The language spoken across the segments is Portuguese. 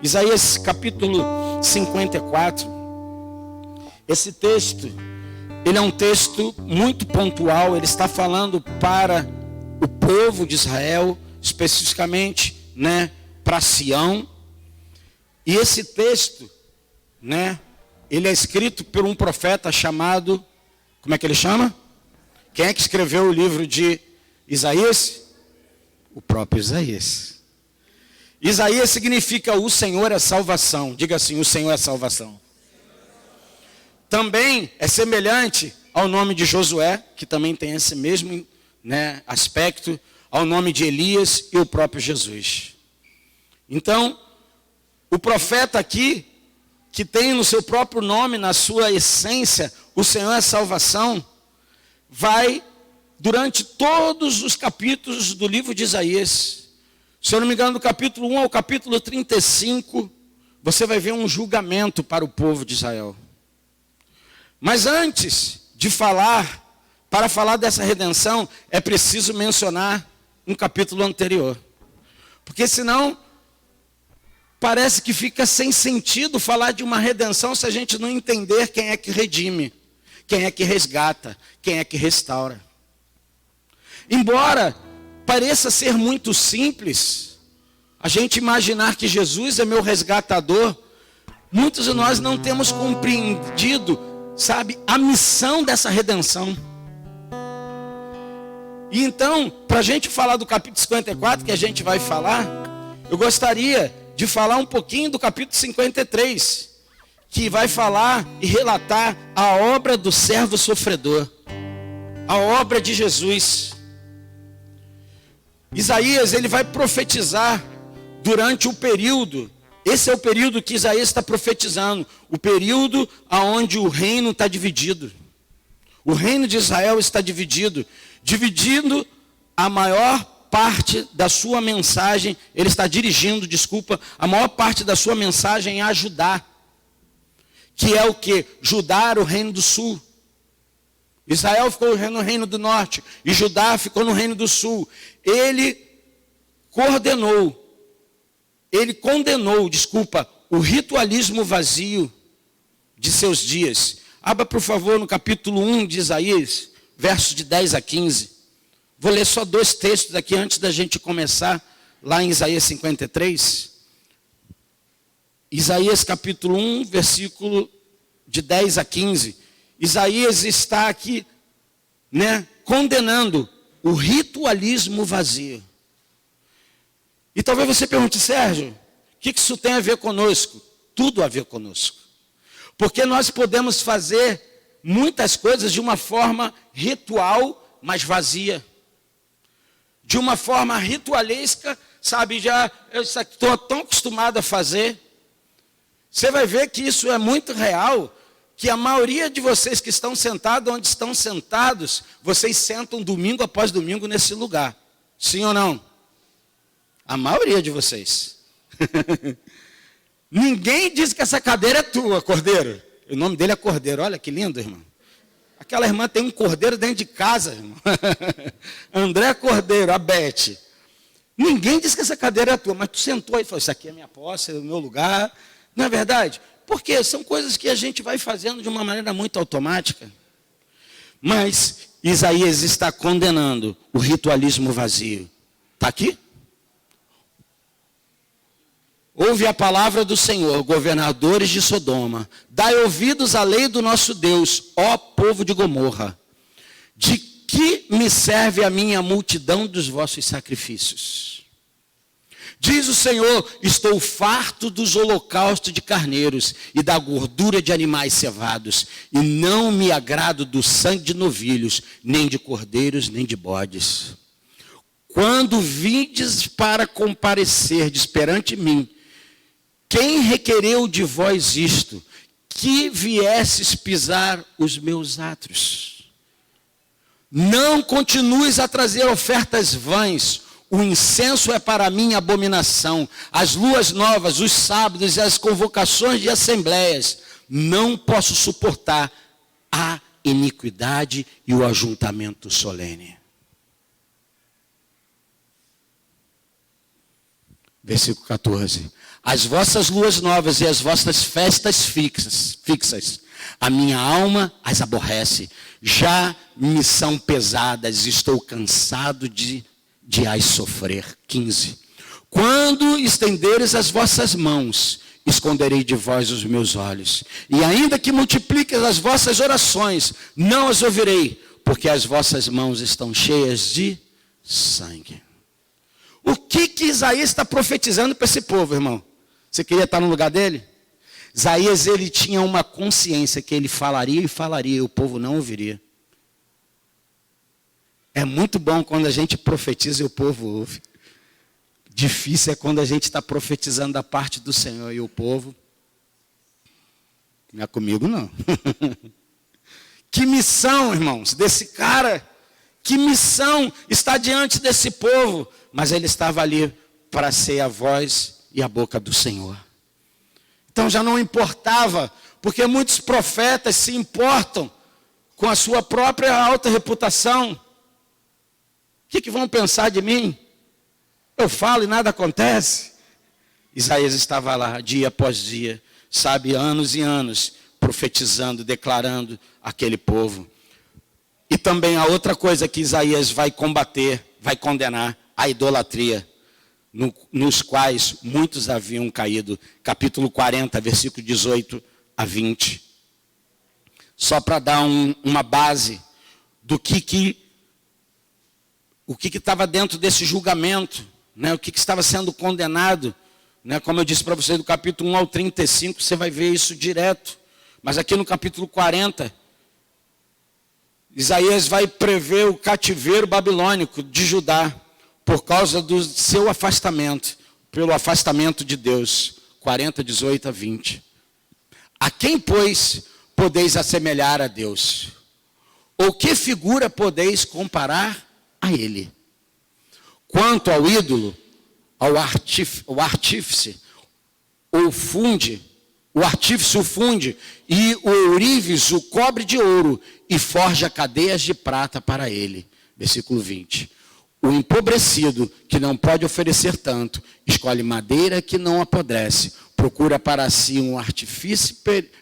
Isaías capítulo 54. Esse texto, ele é um texto muito pontual. Ele está falando para o povo de Israel, especificamente, para Sião. E esse texto, ele é escrito por um profeta chamado, como é que ele chama? Quem é que escreveu o livro de Isaías? O próprio Isaías. Isaías significa o Senhor é salvação. Diga assim, o Senhor é salvação. Também é semelhante ao nome de Josué, que também tem esse mesmo aspecto, ao nome de Elias e o próprio Jesus. Então, o profeta aqui, que tem no seu próprio nome, na sua essência, o Senhor é salvação, vai, durante todos os capítulos do livro de Isaías, se eu não me engano, do capítulo 1 ao capítulo 35, você vai ver um julgamento para o povo de Israel. Mas antes de para falar dessa redenção, é preciso mencionar um capítulo anterior. Porque senão, parece que fica sem sentido falar de uma redenção se a gente não entender quem é que redime, quem é que resgata, quem é que restaura. Embora pareça ser muito simples, a gente imaginar que Jesus é meu resgatador, muitos de nós não temos compreendido, a missão dessa redenção. E então, para a gente falar do capítulo 54, que a gente vai falar, eu gostaria de falar um pouquinho do capítulo 53, que vai falar e relatar a obra do servo sofredor, a obra de Jesus. Isaías, ele vai profetizar durante o período, esse é o período que Isaías está profetizando, o período onde o reino está dividido. O reino de Israel está dividindo a maior parte da sua mensagem, ele está dirigindo, a maior parte da sua mensagem a Judá, que é o que? Judá era o reino do sul. Israel ficou no reino do norte, e Judá ficou no reino do sul. Ele condenou o ritualismo vazio de seus dias. Abra, por favor, no capítulo 1 de Isaías, versos de 10 a 15. Vou ler só 2 textos aqui antes da gente começar, lá em Isaías 53. Isaías capítulo 1, versículo de 10 a 15. Isaías está aqui, condenando o ritualismo vazio. E talvez você pergunte, Sérgio, o que isso tem a ver conosco? Tudo a ver conosco. Porque nós podemos fazer muitas coisas de uma forma ritual, mas vazia. De uma forma ritualesca, eu estou tão acostumado a fazer. Você vai ver que isso é muito real, que a maioria de vocês que estão sentados onde estão sentados, vocês sentam domingo após domingo nesse lugar. Sim ou não? A maioria de vocês. Ninguém diz que essa cadeira é tua, Cordeiro. O nome dele é Cordeiro. Olha que lindo, irmão. Aquela irmã tem um cordeiro dentro de casa, irmão. André Cordeiro, a Bete. Ninguém diz que essa cadeira é tua, mas tu sentou e falou, isso aqui é minha posse, é o meu lugar. Não é verdade? Porque são coisas que a gente vai fazendo de uma maneira muito automática. Mas Isaías está condenando o ritualismo vazio. Está aqui? Ouve a palavra do Senhor, governadores de Sodoma. Dai ouvidos à lei do nosso Deus, ó povo de Gomorra. De que me serve a minha multidão dos vossos sacrifícios? Diz o Senhor, estou farto dos holocaustos de carneiros e da gordura de animais cevados, e não me agrado do sangue de novilhos, nem de cordeiros, nem de bodes. Quando vindes para comparecerdes perante mim, quem requereu de vós isto? Que viesses pisar os meus átrios. Não continues a trazer ofertas vãs. O incenso é para mim abominação. As luas novas, os sábados e as convocações de assembleias. Não posso suportar a iniquidade e o ajuntamento solene. Versículo 14. as vossas luas novas e as vossas festas fixas. A minha alma as aborrece, já me são pesadas, estou cansado de as sofrer. 15. Quando estenderes as vossas mãos, esconderei de vós os meus olhos. E ainda que multipliques as vossas orações, não as ouvirei, porque as vossas mãos estão cheias de sangue. O que Isaías está profetizando para esse povo, irmão? Você queria estar no lugar dele? Isaías, ele tinha uma consciência que ele falaria e o povo não ouviria. É muito bom quando a gente profetiza e o povo ouve. Difícil é quando a gente está profetizando da parte do Senhor e o povo. Não é comigo, não. Que missão, irmãos, desse cara. Que missão está diante desse povo. Mas ele estava ali para ser a voz e a boca do Senhor. Então já não importava, porque muitos profetas se importam com a sua própria alta reputação. O que vão pensar de mim? Eu falo e nada acontece. Isaías estava lá, dia após dia, sabe, anos e anos, profetizando, declarando aquele povo. E também a outra coisa que Isaías vai combater, vai condenar, a idolatria, nos quais muitos haviam caído. Capítulo 40, versículo 18 a 20. Só para dar uma base do que estava dentro desse julgamento, né? O que estava sendo condenado, né? Como eu disse para vocês, do capítulo 1 ao 35, você vai ver isso direto. Mas aqui no capítulo 40, Isaías vai prever o cativeiro babilônico de Judá, por causa do seu afastamento, pelo afastamento de Deus. 40, 18 a 20. A quem, pois, podeis assemelhar a Deus? Ou que figura podeis comparar a Ele? Quanto ao ídolo, ao artífice, o artífice o funde, e o ourives o cobre de ouro, e forja cadeias de prata para ele. Versículo 20. O empobrecido, que não pode oferecer tanto, escolhe madeira que não apodrece, procura para si um artífice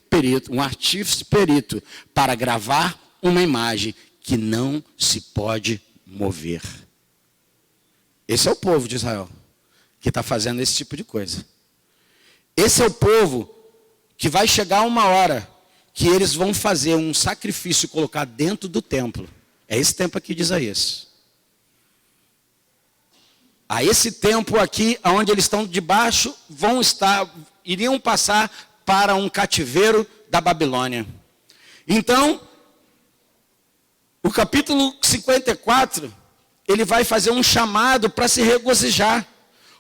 perito, para gravar uma imagem que não se pode mover. Esse é o povo de Israel, que está fazendo esse tipo de coisa. Esse é o povo que vai chegar uma hora que eles vão fazer um sacrifício e colocar dentro do templo. É esse tempo aqui de Isaías. A esse tempo aqui, onde eles estão debaixo, iriam passar para um cativeiro da Babilônia. Então, o capítulo 54, ele vai fazer um chamado para se regozijar,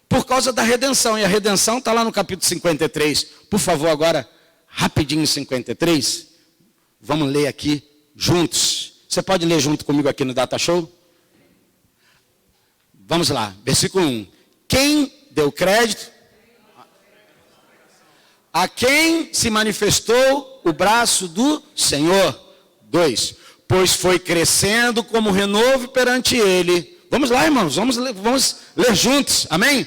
por causa da redenção. E a redenção está lá no capítulo 53. Por favor, agora, rapidinho 53. Vamos ler aqui juntos. Você pode ler junto comigo aqui no Data Show? Vamos lá, versículo 1. Quem deu crédito? A quem se manifestou o braço do Senhor? 2. Pois foi crescendo como renovo perante ele. Vamos lá, irmãos, vamos ler juntos, amém?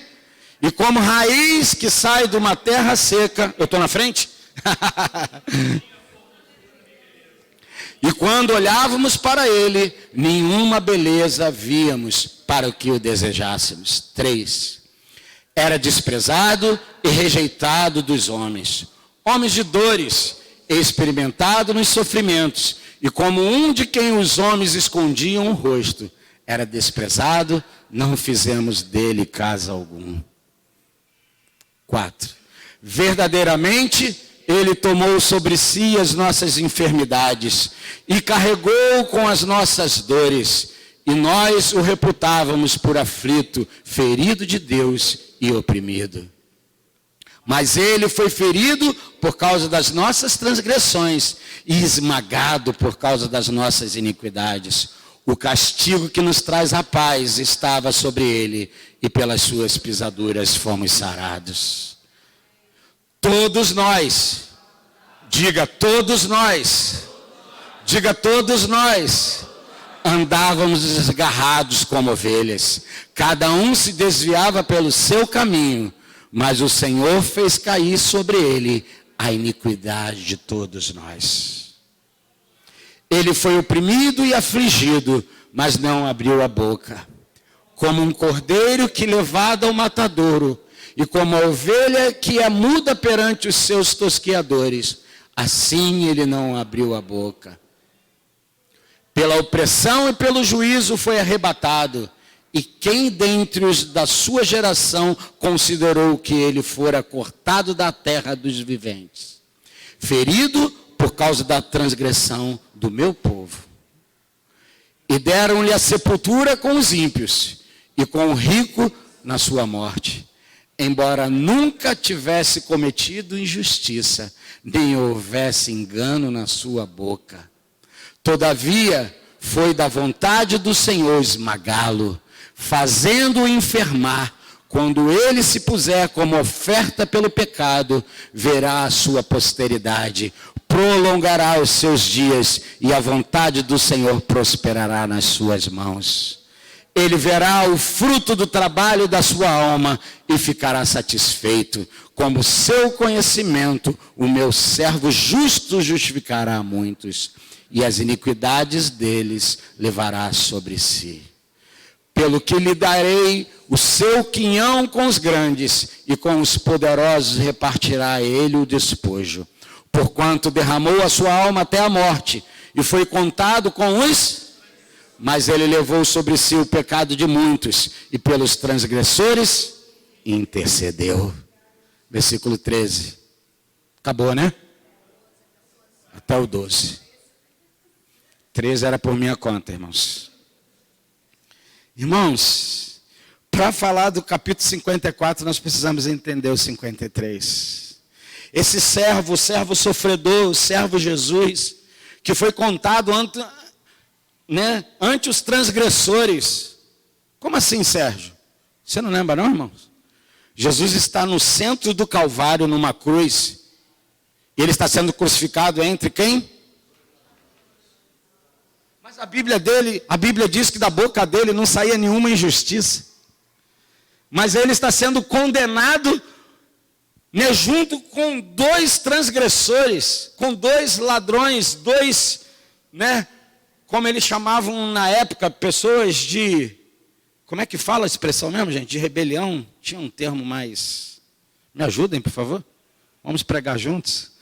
E como raiz que sai de uma terra seca. Eu estou na frente? E quando olhávamos para ele, nenhuma beleza víamos para o que o desejássemos. 3. Era desprezado e rejeitado dos homens. Homens de dores, experimentado nos sofrimentos. E como um de quem os homens escondiam o rosto. Era desprezado, não fizemos dele caso algum. 4. Verdadeiramente, ele tomou sobre si as nossas enfermidades e carregou com as nossas dores. E nós o reputávamos por aflito, ferido de Deus e oprimido. Mas ele foi ferido por causa das nossas transgressões e esmagado por causa das nossas iniquidades. O castigo que nos traz a paz estava sobre ele, e pelas suas pisaduras fomos sarados. Todos nós, diga todos nós, andávamos desgarrados como ovelhas. Cada um se desviava pelo seu caminho, mas o Senhor fez cair sobre ele a iniquidade de todos nós. Ele foi oprimido e afligido, mas não abriu a boca. Como um cordeiro que levado ao matadouro, e como a ovelha que é muda perante os seus tosqueadores, assim ele não abriu a boca. Pela opressão e pelo juízo foi arrebatado. E quem dentre os da sua geração considerou que ele fora cortado da terra dos viventes, ferido por causa da transgressão do meu povo? E deram-lhe a sepultura com os ímpios, e com o rico na sua morte, embora nunca tivesse cometido injustiça, nem houvesse engano na sua boca. Todavia, foi da vontade do Senhor esmagá-lo, fazendo-o enfermar. Quando ele se puser como oferta pelo pecado, verá a sua posteridade, prolongará os seus dias, e a vontade do Senhor prosperará nas suas mãos. Ele verá o fruto do trabalho da sua alma e ficará satisfeito. Como seu conhecimento, o meu servo justo justificará a muitos, e as iniquidades deles levará sobre si. Pelo que lhe darei o seu quinhão com os grandes, e com os poderosos repartirá ele o despojo. Porquanto derramou a sua alma até a morte, e foi contado com os... Mas ele levou sobre si o pecado de muitos, e pelos transgressores intercedeu. Versículo 13. Acabou, né? Até o 12. 13 era por minha conta, irmãos. Irmãos, para falar do capítulo 54, nós precisamos entender o 53. Esse servo, o servo sofredor, o servo Jesus, que foi contado ante os transgressores. Como assim, Sérgio? Você não lembra não, irmãos? Jesus está no centro do Calvário, numa cruz. E ele está sendo crucificado entre quem? Mas a Bíblia diz que da boca dele não saía nenhuma injustiça. Mas ele está sendo condenado, junto com dois transgressores, com dois ladrões, como eles chamavam na época, pessoas de, como é que fala a expressão mesmo, gente? De rebelião. Tinha um termo mais, me ajudem, por favor? Vamos pregar juntos.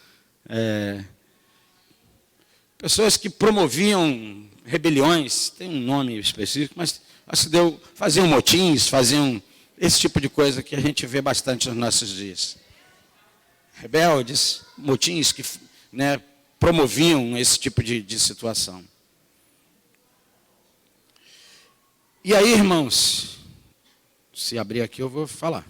Pessoas que promoviam rebeliões, tem um nome específico, mas faziam motins, faziam esse tipo de coisa que a gente vê bastante nos nossos dias. Rebeldes, motins que promoviam esse tipo de situação. E aí, irmãos, se abrir aqui eu vou falar.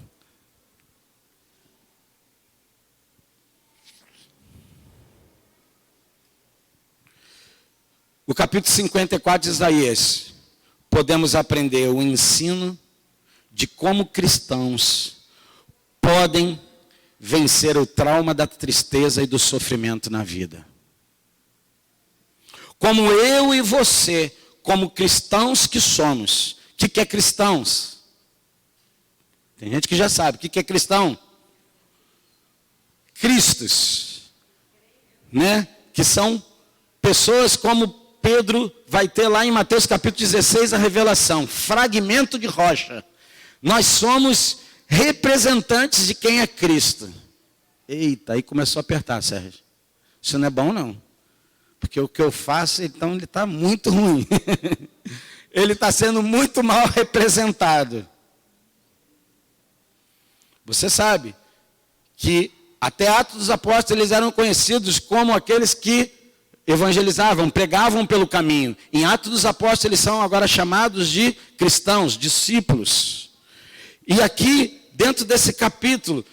O capítulo 54 de Isaías, podemos aprender o ensino de como cristãos podem vencer o trauma da tristeza e do sofrimento na vida. Como eu e você, como cristãos que somos. O que é cristãos? Tem gente que já sabe. O que é cristão? Cristos. Que são pessoas como Pedro vai ter lá em Mateus capítulo 16 a revelação. Fragmento de rocha. Nós somos representantes de quem é Cristo. Eita, aí começou a apertar, Sérgio. Isso não é bom não. Porque o que eu faço, então, ele está muito ruim. Ele está sendo muito mal representado. Você sabe que até Atos dos Apóstolos eles eram conhecidos como aqueles que evangelizavam, pregavam pelo caminho. Em Atos dos Apóstolos eles são agora chamados de cristãos, discípulos. E aqui, dentro desse capítulo,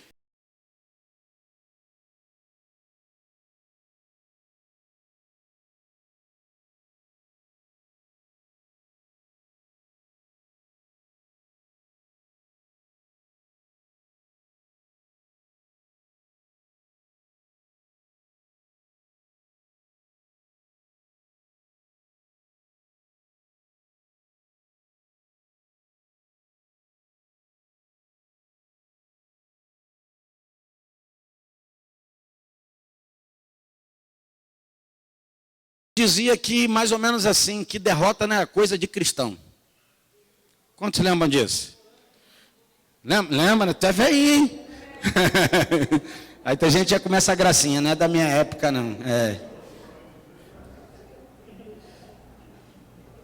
dizia que, mais ou menos assim, que derrota não é coisa de cristão. Quantos lembram disso? Lembra? Até velhinho, hein? Aí tem gente que já começa a gracinha, não é da minha época, não.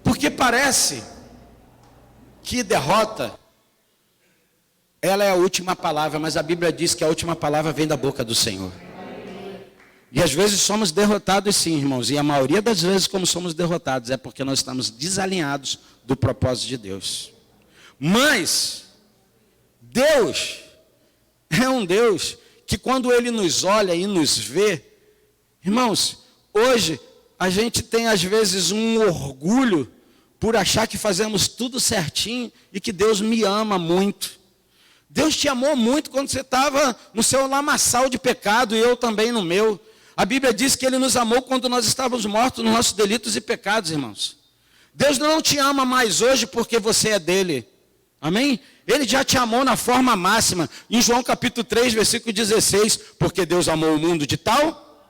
Porque parece que derrota, ela é a última palavra, mas a Bíblia diz que a última palavra vem da boca do Senhor. E às vezes somos derrotados sim, irmãos, e a maioria das vezes como somos derrotados é porque nós estamos desalinhados do propósito de Deus. Mas Deus é um Deus que quando Ele nos olha e nos vê, irmãos, hoje a gente tem às vezes um orgulho por achar que fazemos tudo certinho e que Deus me ama muito. Deus te amou muito quando você estava no seu lamaçal de pecado e eu também no meu. A Bíblia diz que Ele nos amou quando nós estávamos mortos nos nossos delitos e pecados, irmãos. Deus não te ama mais hoje porque você é dele. Amém? Ele já te amou na forma máxima. Em João capítulo 3, versículo 16. Porque Deus amou o mundo de tal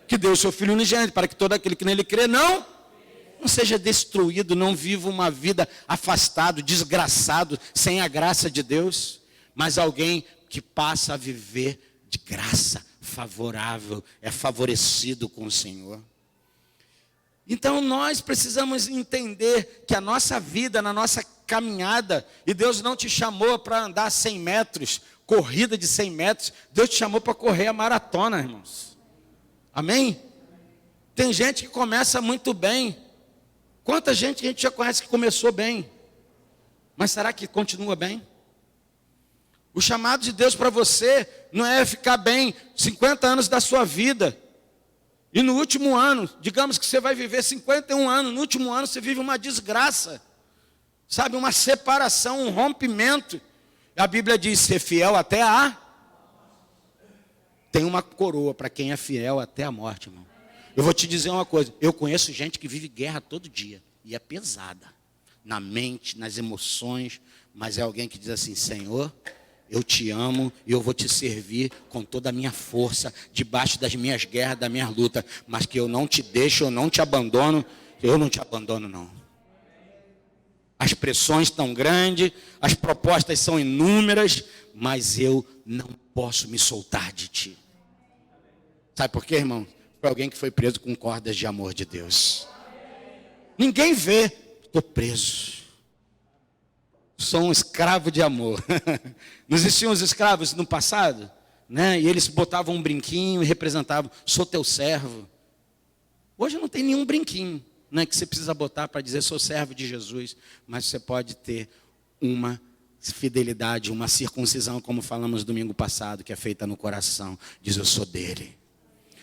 que deu o seu Filho unigênito, para que todo aquele que nele crê não seja destruído, não viva uma vida afastado, desgraçado, sem a graça de Deus, mas alguém que passa a viver de graça, favorável, é favorecido com o Senhor. Então nós precisamos entender que a nossa vida, na nossa caminhada, e Deus não te chamou para andar 100 metros, corrida de 100 metros, Deus te chamou para correr a maratona, irmãos. Amém? Tem gente que começa muito bem. Quanta gente a gente já conhece que começou bem, mas será que continua bem? O chamado de Deus para você não é ficar bem 50 anos da sua vida. E no último ano, digamos que você vai viver 51 anos, no último ano você vive uma desgraça. Sabe, uma separação, um rompimento. A Bíblia diz, ser fiel até a... Tem uma coroa para quem é fiel até a morte, irmão. Eu vou te dizer uma coisa, eu conheço gente que vive guerra todo dia. E é pesada. Na mente, nas emoções. Mas é alguém que diz assim, Senhor, eu te amo e eu vou te servir com toda a minha força, debaixo das minhas guerras, da minha luta, mas que eu não te deixo, eu não te abandono, eu não te abandono não. As pressões estão grandes, as propostas são inúmeras, mas eu não posso me soltar de ti. Sabe por quê, irmão? Foi alguém que foi preso com cordas de amor de Deus. Ninguém vê, estou preso. Sou um escravo de amor. Não existiam os escravos no passado? Né? E eles botavam um brinquinho e representavam, sou teu servo. Hoje não tem nenhum brinquinho, né, que você precisa botar para dizer, sou servo de Jesus. Mas você pode ter uma fidelidade, uma circuncisão, como falamos domingo passado, que é feita no coração. Diz, eu sou dele.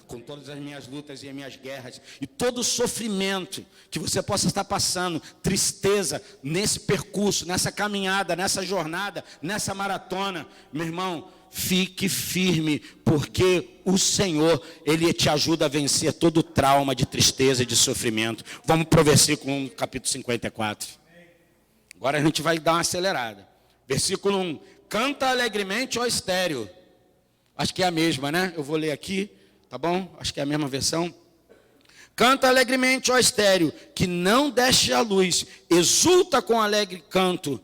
Com todas as minhas lutas e as minhas guerras, e todo o sofrimento que você possa estar passando, tristeza, nesse percurso, nessa caminhada, nessa jornada, nessa maratona, meu irmão, fique firme, porque o Senhor, Ele te ajuda a vencer todo o trauma de tristeza e de sofrimento. Vamos para o versículo 1, capítulo 54. Agora a gente vai dar uma acelerada. Versículo 1, canta alegremente, ó estéreo. Acho que é a mesma, né? Eu vou ler aqui. Tá bom? Acho que é a mesma versão. Canta alegremente, ó estéreo, que não deste a luz. Exulta com alegre canto.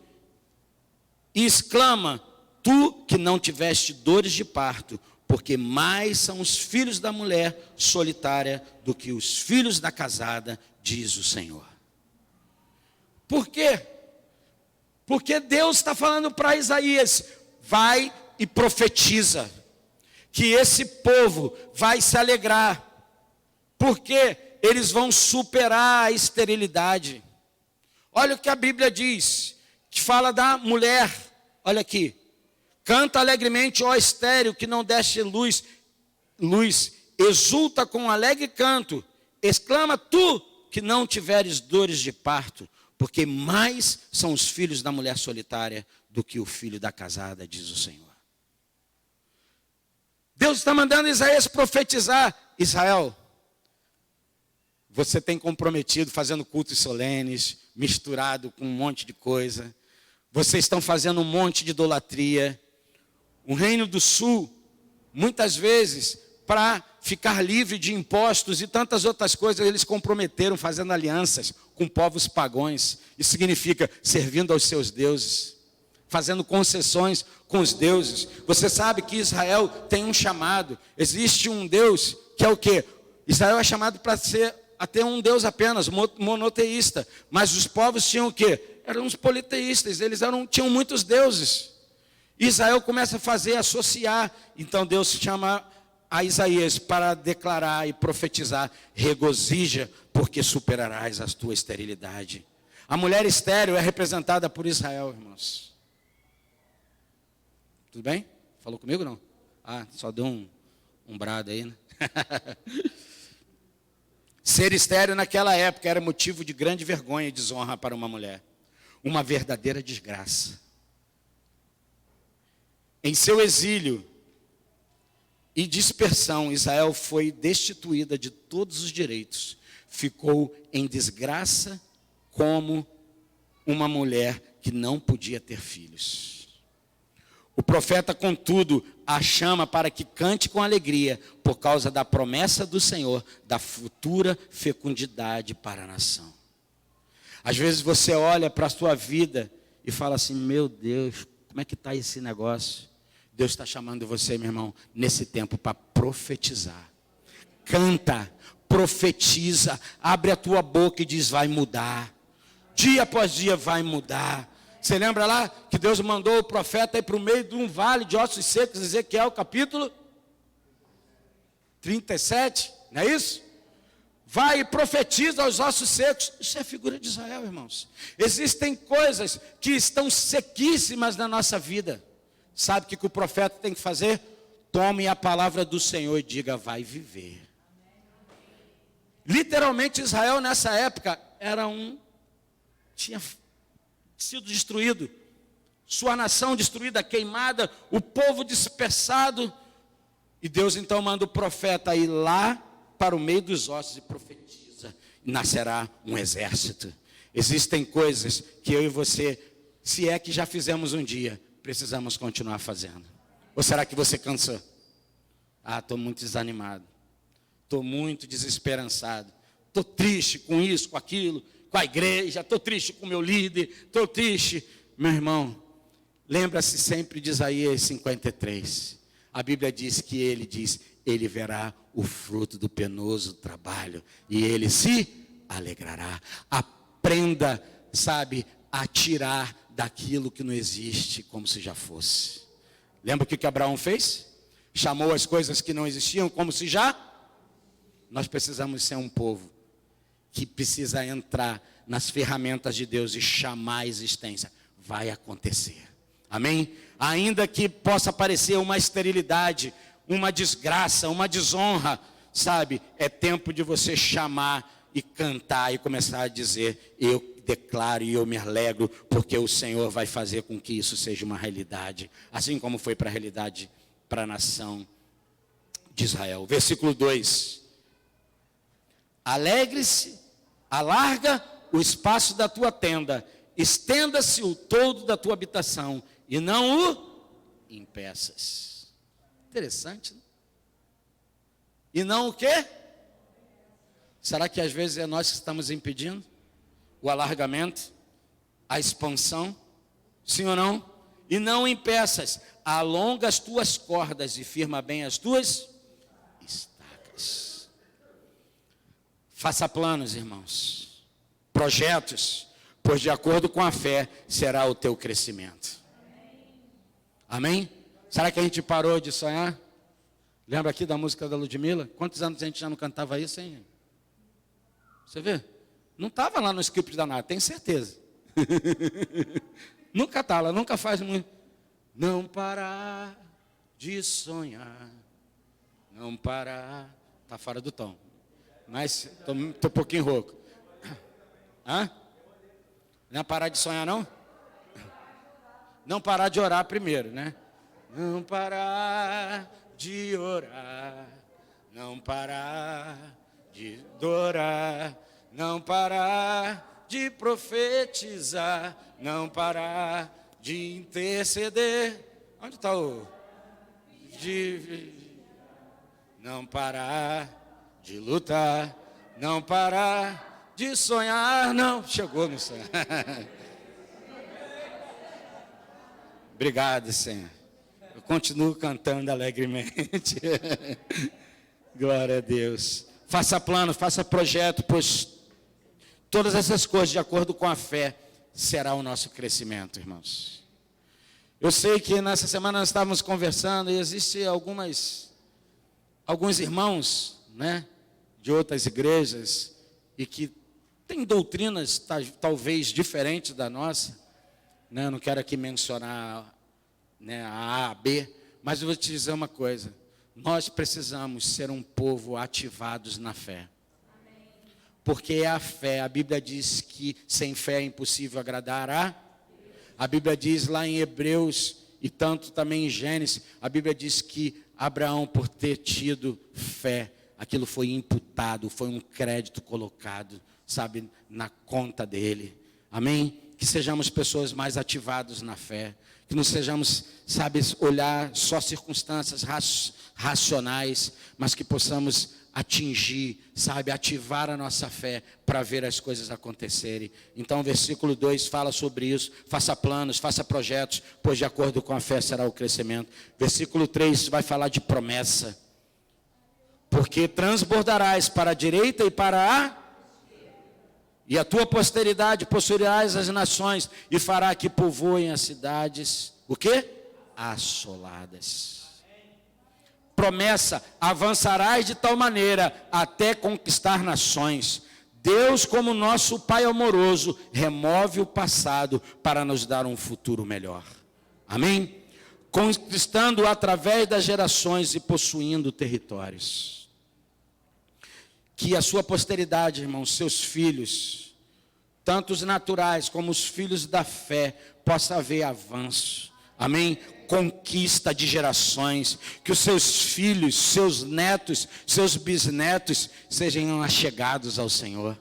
E exclama, tu que não tiveste dores de parto, porque mais são os filhos da mulher solitária do que os filhos da casada, diz o Senhor. Por quê? Porque Deus está falando para Isaías, vai e profetiza. Que esse povo vai se alegrar, porque eles vão superar a esterilidade. Olha o que a Bíblia diz, que fala da mulher, olha aqui. Canta alegremente, ó estéreo, que não deste luz, exulta com alegre canto, exclama tu, que não tiveres dores de parto, porque mais são os filhos da mulher solitária do que o filho da casada, diz o Senhor. Deus está mandando Isaías profetizar. Israel, você tem comprometido, fazendo cultos solenes, misturado com um monte de coisa. Vocês estão fazendo um monte de idolatria. O reino do sul, muitas vezes, para ficar livre de impostos e tantas outras coisas. Eles comprometeram fazendo alianças com povos pagãos. Isso significa servindo aos seus deuses, fazendo concessões com os deuses. Você sabe que Israel tem um chamado. Existe um Deus que é o quê? Israel é chamado para ser até um Deus apenas, monoteísta. Mas os povos tinham o quê? Eram os politeístas, tinham muitos deuses. Israel começa a fazer, associar. Então Deus chama a Isaías para declarar e profetizar: regozija, porque superarás a tua esterilidade. A mulher estéril é representada por Israel, irmãos. Tudo bem? Falou comigo não? Ah, só deu um brado aí, né? Ser estéril naquela época era motivo de grande vergonha e desonra para uma mulher. Uma verdadeira desgraça. Em seu exílio e dispersão, Israel foi destituída de todos os direitos. Ficou em desgraça como uma mulher que não podia ter filhos. O profeta, contudo, a chama para que cante com alegria por causa da promessa do Senhor, da futura fecundidade para a nação. Às vezes você olha para a sua vida e fala assim: meu Deus, como é que está esse negócio? Deus está chamando você, meu irmão, nesse tempo para profetizar. Canta, profetiza, abre a tua boca e diz: vai mudar. Dia após dia vai mudar. Você lembra lá que Deus mandou o profeta ir para o meio de um vale de ossos secos, Ezequiel capítulo 37, não é isso? Vai e profetiza aos ossos secos. Isso é a figura de Israel, irmãos. Existem coisas que estão sequíssimas na nossa vida. Sabe o que o profeta tem que fazer? Tome a palavra do Senhor e diga: vai viver. Literalmente Israel nessa época tinha sido destruído, sua nação destruída, queimada, o povo dispersado. E Deus então manda o profeta ir lá para o meio dos ossos e profetiza: e nascerá um exército. Existem coisas que eu e você, se é que já fizemos um dia, precisamos continuar fazendo. Ou será que você cansou? Ah, estou muito desanimado, estou muito desesperançado, estou triste com isso, com aquilo, com a igreja, estou triste com o meu líder, estou triste. Meu irmão, lembra-se sempre de Isaías 53. A Bíblia diz que ele verá o fruto do penoso trabalho e ele se alegrará. Aprenda, a tirar daquilo que não existe como se já fosse. Lembra o que Abraão fez? Chamou as coisas que não existiam como se já. Nós precisamos ser um povo que precisa entrar nas ferramentas de Deus e chamar a existência. Vai acontecer. Amém? Ainda que possa parecer uma esterilidade, uma desgraça, uma desonra, é tempo de você chamar e cantar e começar a dizer: eu declaro e eu me alegro, porque o Senhor vai fazer com que isso seja uma realidade, assim como foi para a realidade para a nação de Israel. Versículo 2: alegre-se, alarga o espaço da tua tenda, estenda-se o todo da tua habitação, e não o impeças. Interessante, né? E não o quê? Será que às vezes é nós que estamos impedindo o alargamento, a expansão? Sim ou não? E não impeças. Alonga as tuas cordas e firma bem as tuas estacas. Faça planos, irmãos, projetos, pois de acordo com a fé será o teu crescimento. Amém? Será que a gente parou de sonhar? Lembra aqui da música da Ludmilla? Quantos anos a gente já não cantava isso, hein? Você vê? Não estava lá no script da nada, tenho certeza. Nunca está, ela nunca faz muito. Não parar de sonhar, não parar. Está fora do tom, mas estou um pouquinho rouco. Hã? Não é parar de sonhar, não? Não parar de orar primeiro, né? Não parar de orar, não parar de adorar, não parar de profetizar, não parar de interceder. Onde está o? não parar de lutar, não parar de sonhar, não. Chegou no sonho. Obrigado, Senhor. Eu continuo cantando alegremente. Glória a Deus. Faça plano, faça projeto, pois todas essas coisas, de acordo com a fé, será o nosso crescimento, irmãos. Eu sei que nessa semana nós estávamos conversando e existem alguns irmãos, né, de outras igrejas e que têm doutrinas talvez diferentes da nossa, né? Eu não quero aqui mencionar, né, a A, B, mas eu vou te dizer uma coisa: nós precisamos ser um povo ativados na fé. Porque é a fé, a Bíblia diz que sem fé é impossível agradar a Bíblia diz lá em Hebreus, e tanto também em Gênesis, a Bíblia diz que Abraão, por ter tido fé, aquilo foi imputado, foi um crédito colocado, sabe, na conta dele. Amém? Que sejamos pessoas mais ativadas na fé, que não sejamos, sabe, olhar só circunstâncias racionais, mas que possamos atingir, sabe, ativar a nossa fé para ver as coisas acontecerem. Então o versículo 2 fala sobre isso: faça planos, faça projetos, pois de acordo com a fé será o crescimento. Versículo 3 vai falar de promessa: porque transbordarás para a direita e para a e a tua posteridade possuirás as nações, e fará que povoem as cidades, o quê? Assoladas. Promessa: avançarás de tal maneira até conquistar nações. Deus, como nosso Pai amoroso, remove o passado para nos dar um futuro melhor. Amém? Conquistando através das gerações e possuindo territórios. Que a sua posteridade, irmãos, seus filhos, tanto os naturais como os filhos da fé, possa haver avanço. Amém? Conquista de gerações. Que os seus filhos, seus netos, seus bisnetos sejam achegados ao Senhor.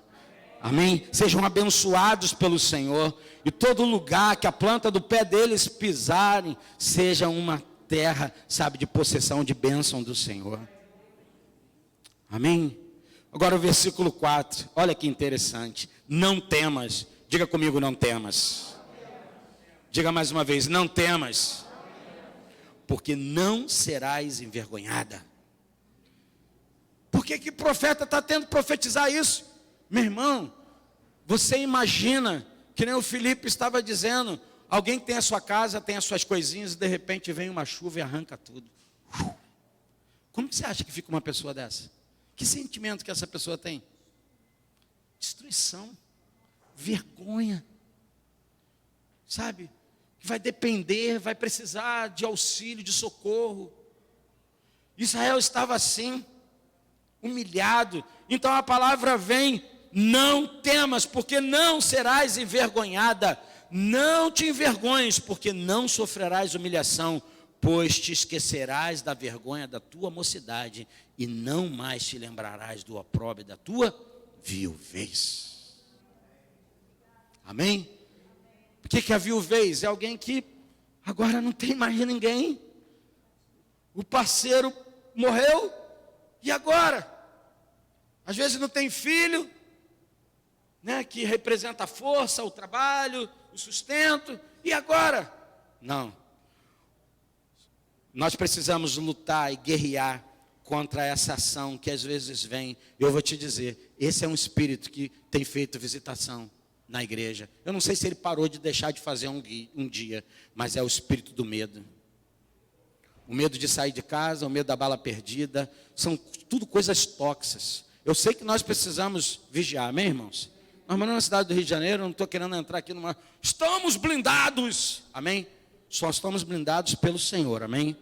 Amém? Sejam abençoados pelo Senhor. E todo lugar que a planta do pé deles pisarem, seja uma terra, sabe, de possessão, de bênção do Senhor. Amém? Agora o versículo 4, olha que interessante: não temas. Diga comigo: não temas. Diga mais uma vez: não temas, porque não serás envergonhada. Por que que o profeta está tendo que profetizar isso? Meu irmão, você imagina, que nem o Filipe estava dizendo, alguém que tem a sua casa, tem as suas coisinhas, e de repente vem uma chuva e arranca tudo. Como que você acha que fica uma pessoa dessa? Que sentimento que essa pessoa tem? Destruição, vergonha, sabe? Vai depender, vai precisar de auxílio, de socorro. Israel estava assim, humilhado. Então a palavra vem: não temas, porque não serás envergonhada. Não te envergonhes, porque não sofrerás humilhação, pois te esquecerás da vergonha da tua mocidade, e não mais te lembrarás do opróbrio da tua viuvez. Amém? O que é a viuvez? É alguém que agora não tem mais ninguém. O parceiro morreu, e agora? Às vezes não tem filho, né, que representa a força, o trabalho, o sustento, e agora? Não. Nós precisamos lutar e guerrear contra essa ação que às vezes vem. Eu vou te dizer, esse é um espírito que tem feito visitação na igreja. Eu não sei se ele parou de deixar de fazer um dia, mas é o espírito do medo. O medo de sair de casa, o medo da bala perdida, são tudo coisas tóxicas. Eu sei que nós precisamos vigiar, amém, irmãos? Nós moramos na cidade do Rio de Janeiro, não estou querendo entrar aqui numa... Estamos blindados, amém? Só estamos blindados pelo Senhor, amém?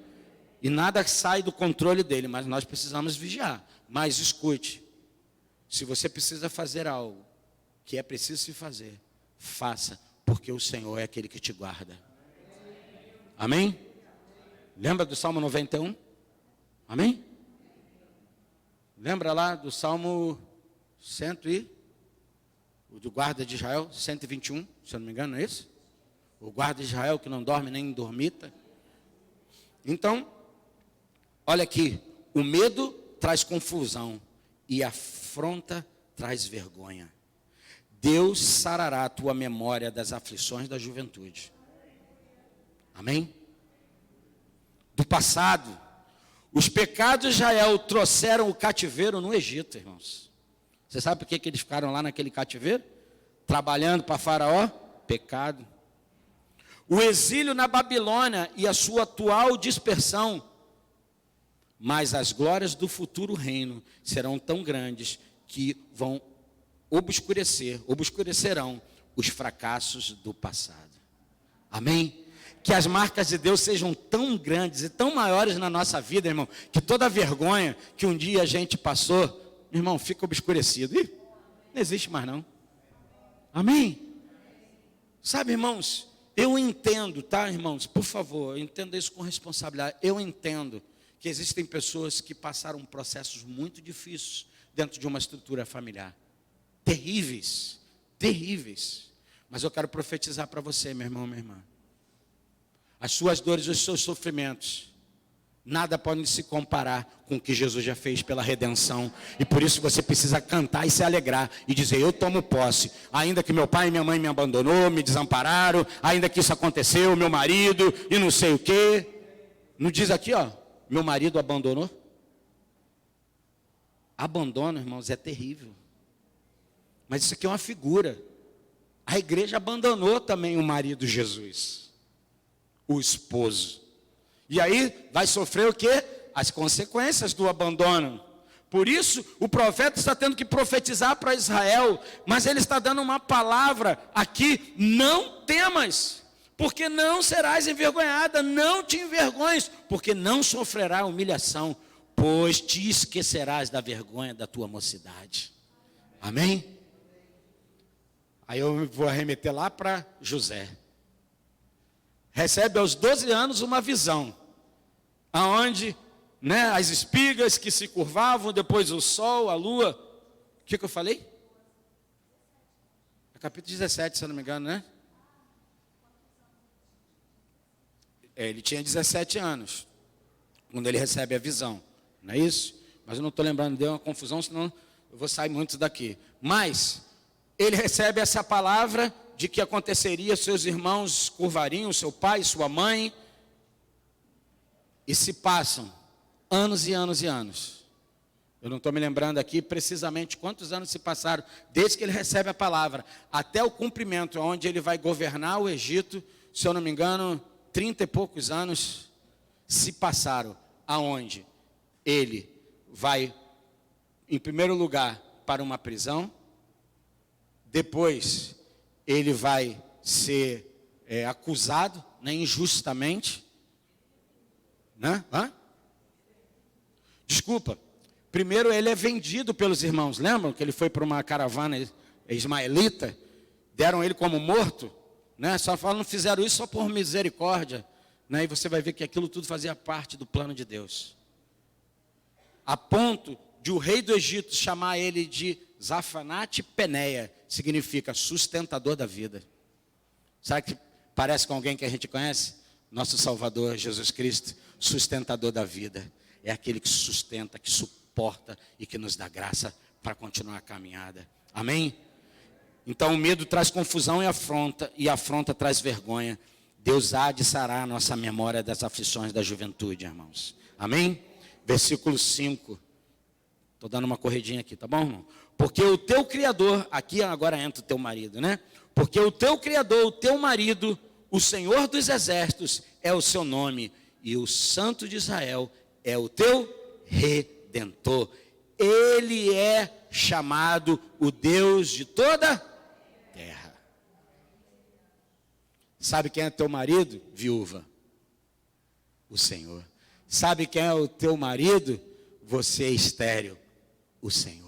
E nada sai do controle dele, mas nós precisamos vigiar. Mas escute, se você precisa fazer algo que é preciso se fazer, faça, porque o Senhor é aquele que te guarda. Amém? Lembra do Salmo 91? Amém? Lembra lá do Salmo 100 e... o do guarda de Israel, 121, se eu não me engano, não é esse? O guarda de Israel que não dorme nem dormita. Então, olha aqui, o medo traz confusão e afronta traz vergonha. Deus sarará a tua memória das aflições da juventude. Amém? Do passado, os pecados de Israel trouxeram o cativeiro no Egito, irmãos. Você sabe por que eles ficaram lá naquele cativeiro? Trabalhando para Faraó? Pecado. O exílio na Babilônia e a sua atual dispersão. Mas as glórias do futuro reino serão tão grandes que vão obscurecerão os fracassos do passado. Amém? Que as marcas de Deus sejam tão grandes e tão maiores na nossa vida, irmão, que toda a vergonha que um dia a gente passou, irmão, fica obscurecido. Ih, não existe mais não. Amém? Sabe, irmãos, eu entendo, tá, irmãos? Por favor, entenda isso com responsabilidade. Eu entendo que existem pessoas que passaram processos muito difíceis dentro de uma estrutura familiar. Terríveis, terríveis. Mas eu quero profetizar para você, meu irmão, minha irmã. As suas dores, os seus sofrimentos, nada podem se comparar com o que Jesus já fez pela redenção. E por isso você precisa cantar e se alegrar e dizer: eu tomo posse. Ainda que meu pai e minha mãe me abandonou, me desampararam, ainda que isso aconteceu, meu marido e não sei o quê. Não diz aqui, ó, meu marido abandonou? Abandono, irmãos, é terrível. Mas isso aqui é uma figura. A igreja abandonou também o marido Jesus, o esposo. E aí vai sofrer o quê? As consequências do abandono. Por isso, o profeta está tendo que profetizar para Israel, mas ele está dando uma palavra aqui: não temas, porque não serás envergonhada, não te envergonhes, porque não sofrerá humilhação, pois te esquecerás da vergonha da tua mocidade. Amém? Aí eu vou arremeter lá para José. Recebe aos 12 anos uma visão, aonde, né, as espigas que se curvavam, depois o sol, a lua. O que eu falei? É capítulo 17, se eu não me engano, né? Ele tinha 17 anos, quando ele recebe a visão, não é isso? Mas eu não estou lembrando, deu uma confusão, senão eu vou sair muito daqui. Mas ele recebe essa palavra de que aconteceria, seus irmãos curvariam, seu pai e sua mãe, e se passam anos e anos e anos. Eu não estou me lembrando aqui precisamente quantos anos se passaram, desde que ele recebe a palavra, até o cumprimento, onde ele vai governar o Egito. Se eu não me engano, 30 e poucos anos se passaram, aonde ele vai, em primeiro lugar, para uma prisão. Depois, ele vai ser acusado, né, injustamente. Né? Desculpa. Primeiro, ele é vendido pelos irmãos. Lembram que ele foi para uma caravana ismaelita? Deram ele como morto. Né? Só falam, não fizeram isso só por misericórdia. Né? E você vai ver que aquilo tudo fazia parte do plano de Deus. A ponto de o rei do Egito chamar ele de Zafanate Peneia, significa sustentador da vida. Sabe que parece com alguém que a gente conhece? Nosso Salvador Jesus Cristo, sustentador da vida. É aquele que sustenta, que suporta e que nos dá graça para continuar a caminhada. Amém? Então o medo traz confusão e afronta traz vergonha. Deus há de sarar a nossa memória das aflições da juventude, irmãos. Amém? Versículo 5. Estou dando uma corridinha aqui, tá bom, irmão? Porque o teu Criador, aqui agora entra o teu marido, né? Porque o teu Criador, o teu marido, o Senhor dos Exércitos é o seu nome, e o Santo de Israel é o teu Redentor. Ele é chamado o Deus de toda terra. Sabe quem é teu marido, viúva? O Senhor. Sabe quem é o teu marido? Você estéril. O Senhor.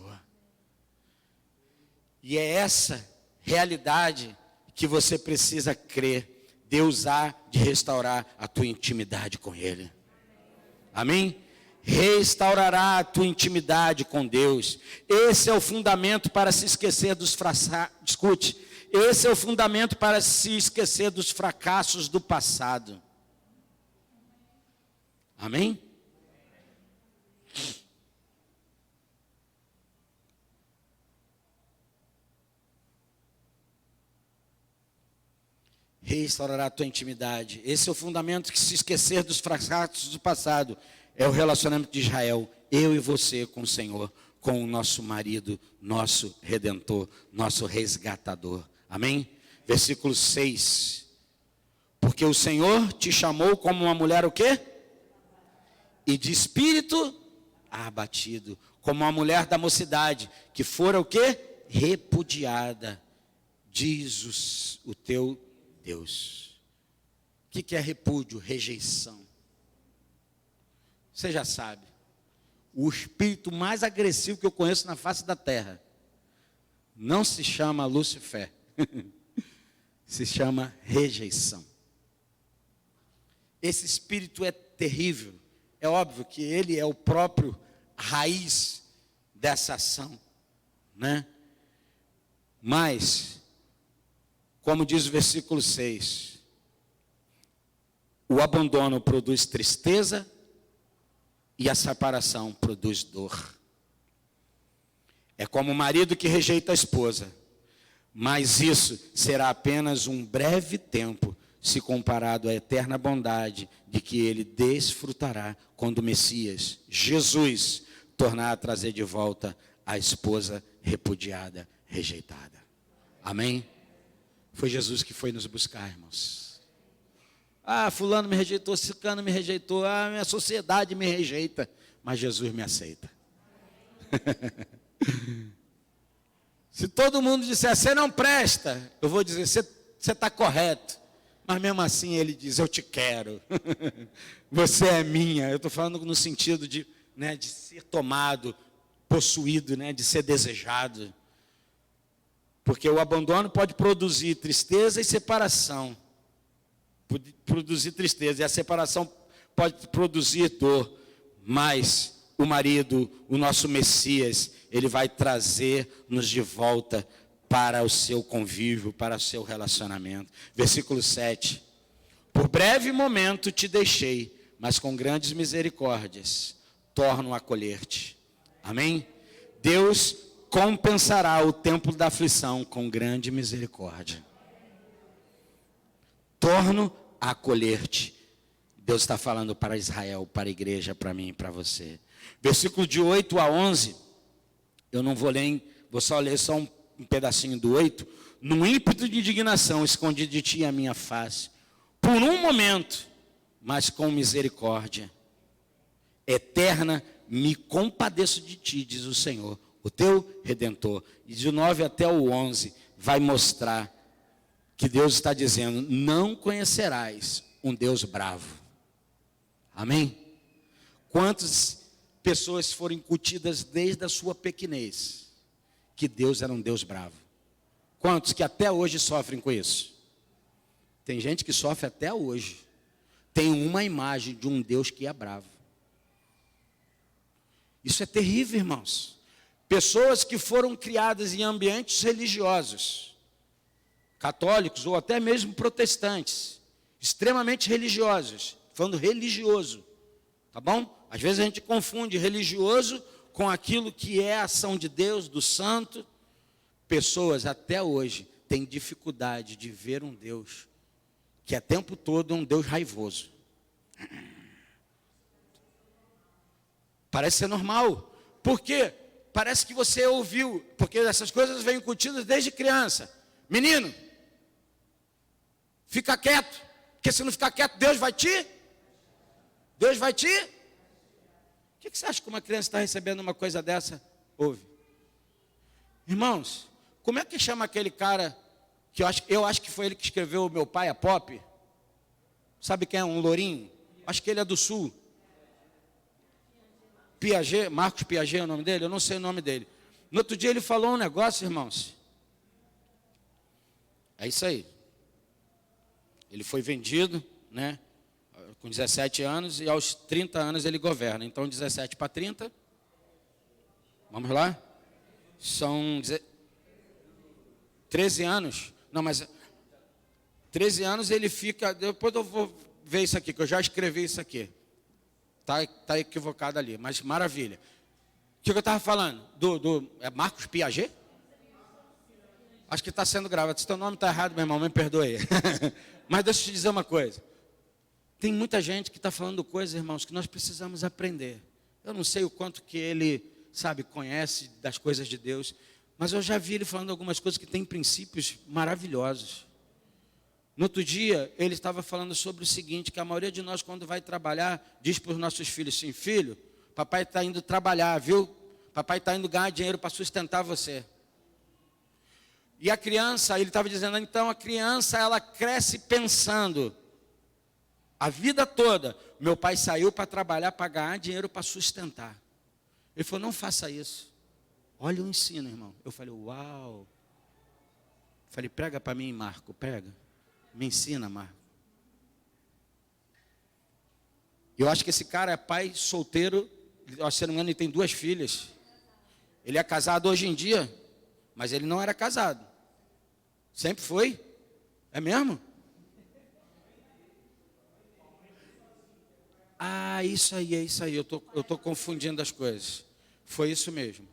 E é essa realidade que você precisa crer. Deus há de restaurar a tua intimidade com Ele. Amém? Restaurará a tua intimidade com Deus. Esse é o fundamento para se esquecer dos fracassos. Escute, esse é o fundamento para se esquecer dos fracassos do passado. Amém? restaurará a tua intimidade. Esse é o fundamento que, se esquecer dos fracassos do passado, é o relacionamento de Israel, eu e você com o Senhor, com o nosso marido, nosso Redentor, nosso resgatador. Amém? Versículo 6. Porque o Senhor te chamou como uma mulher o quê? E de espírito abatido, como uma mulher da mocidade, que fora o quê? Repudiada, diz o teu Deus. O que é repúdio? Rejeição. Você já sabe, o espírito mais agressivo que eu conheço na face da terra não se chama Lúcifer, se chama rejeição. Esse espírito é terrível. É óbvio que ele é o próprio raiz dessa ação, né? Mas, como diz o versículo 6, o abandono produz tristeza e a separação produz dor. É como o marido que rejeita a esposa, mas isso será apenas um breve tempo, se comparado à eterna bondade de que ele desfrutará quando o Messias, Jesus, tornar a trazer de volta a esposa repudiada, rejeitada. Amém? Foi Jesus que foi nos buscar, irmãos. Ah, fulano me rejeitou, ciclano me rejeitou, ah, minha sociedade me rejeita, mas Jesus me aceita. Se todo mundo disser, você não presta, eu vou dizer, você está correto. Mas mesmo assim ele diz, eu te quero. Você é minha. Eu estou falando no sentido de ser tomado, possuído, de ser desejado. Porque o abandono pode produzir tristeza e separação. Pode produzir tristeza, e a separação pode produzir dor. Mas o marido, o nosso Messias, ele vai trazer-nos de volta para o seu convívio, para o seu relacionamento. Versículo 7. Por breve momento te deixei, mas com grandes misericórdias torno a acolher-te. Amém? Deus compensará o tempo da aflição com grande misericórdia. Torno a acolher-te. Deus está falando para Israel, para a igreja, para mim e para você. Versículo de 8 a 11. Eu não vou ler, vou só ler só um pedacinho do 8. No ímpeto de indignação, escondi de ti a minha face, por um momento, mas com misericórdia eterna, me compadeço de ti, diz o Senhor, o teu Redentor. E de 9 até o 11, vai mostrar que Deus está dizendo, não conhecerás um Deus bravo. Amém? Quantas pessoas foram incutidas desde a sua pequenez que Deus era um Deus bravo? Quantos que até hoje sofrem com isso? Tem gente que sofre até hoje. Tem uma imagem de um Deus que é bravo. Isso é terrível, irmãos. Pessoas que foram criadas em ambientes religiosos, católicos ou até mesmo protestantes, extremamente religiosos, falando religioso, tá bom? Às vezes a gente confunde religioso com aquilo que é a ação de Deus, do santo. Pessoas até hoje têm dificuldade de ver um Deus que é tempo todo um Deus raivoso. Parece ser normal. Por quê? Parece que você ouviu, porque essas coisas vêm incutidas desde criança. Menino, fica quieto, porque se não ficar quieto, Deus vai te? O que você acha que uma criança está recebendo uma coisa dessa? Ouve. Irmãos, como é que chama aquele cara, que eu acho que foi ele que escreveu o Meu Pai é Pop? Sabe quem é? Um lourinho? Acho que ele é do Sul. Piaget, Marcos Piaget é o nome dele? Eu não sei o nome dele. No outro dia ele falou um negócio, irmãos. É isso aí. Ele foi vendido, com 17 anos, e aos 30 anos ele governa. Então, 17 para 30. Vamos lá? São 13 anos. Não, mas 13 anos ele fica... Depois eu vou ver isso aqui, que eu já escrevi isso aqui. Está equivocado ali, mas maravilha. O que eu estava falando? É Marcos Piaget? Acho que está sendo gravado. Se teu nome está errado, meu irmão, me perdoe. Mas deixa eu te dizer uma coisa. Tem muita gente que está falando coisas, irmãos, que nós precisamos aprender. Eu não sei o quanto que ele, sabe, conhece das coisas de Deus, mas eu já vi ele falando algumas coisas que têm princípios maravilhosos. No outro dia, ele estava falando sobre o seguinte, que a maioria de nós, quando vai trabalhar, diz para os nossos filhos assim, filho, papai está indo trabalhar, viu? Papai está indo ganhar dinheiro para sustentar você. E a criança, ele estava dizendo, então a criança, ela cresce pensando, a vida toda, meu pai saiu para trabalhar, para ganhar dinheiro para sustentar. Ele falou, não faça isso. Olha o ensino, irmão. Eu falei, uau. Falei, prega para mim, Marco, prega. Me ensina, Marco. Eu acho que esse cara é pai solteiro, se não me engano, ele tem 2 filhas. Ele é casado hoje em dia, mas ele não era casado. Sempre foi. É mesmo? Ah, isso aí, é isso aí. Eu tô confundindo as coisas. Foi isso mesmo.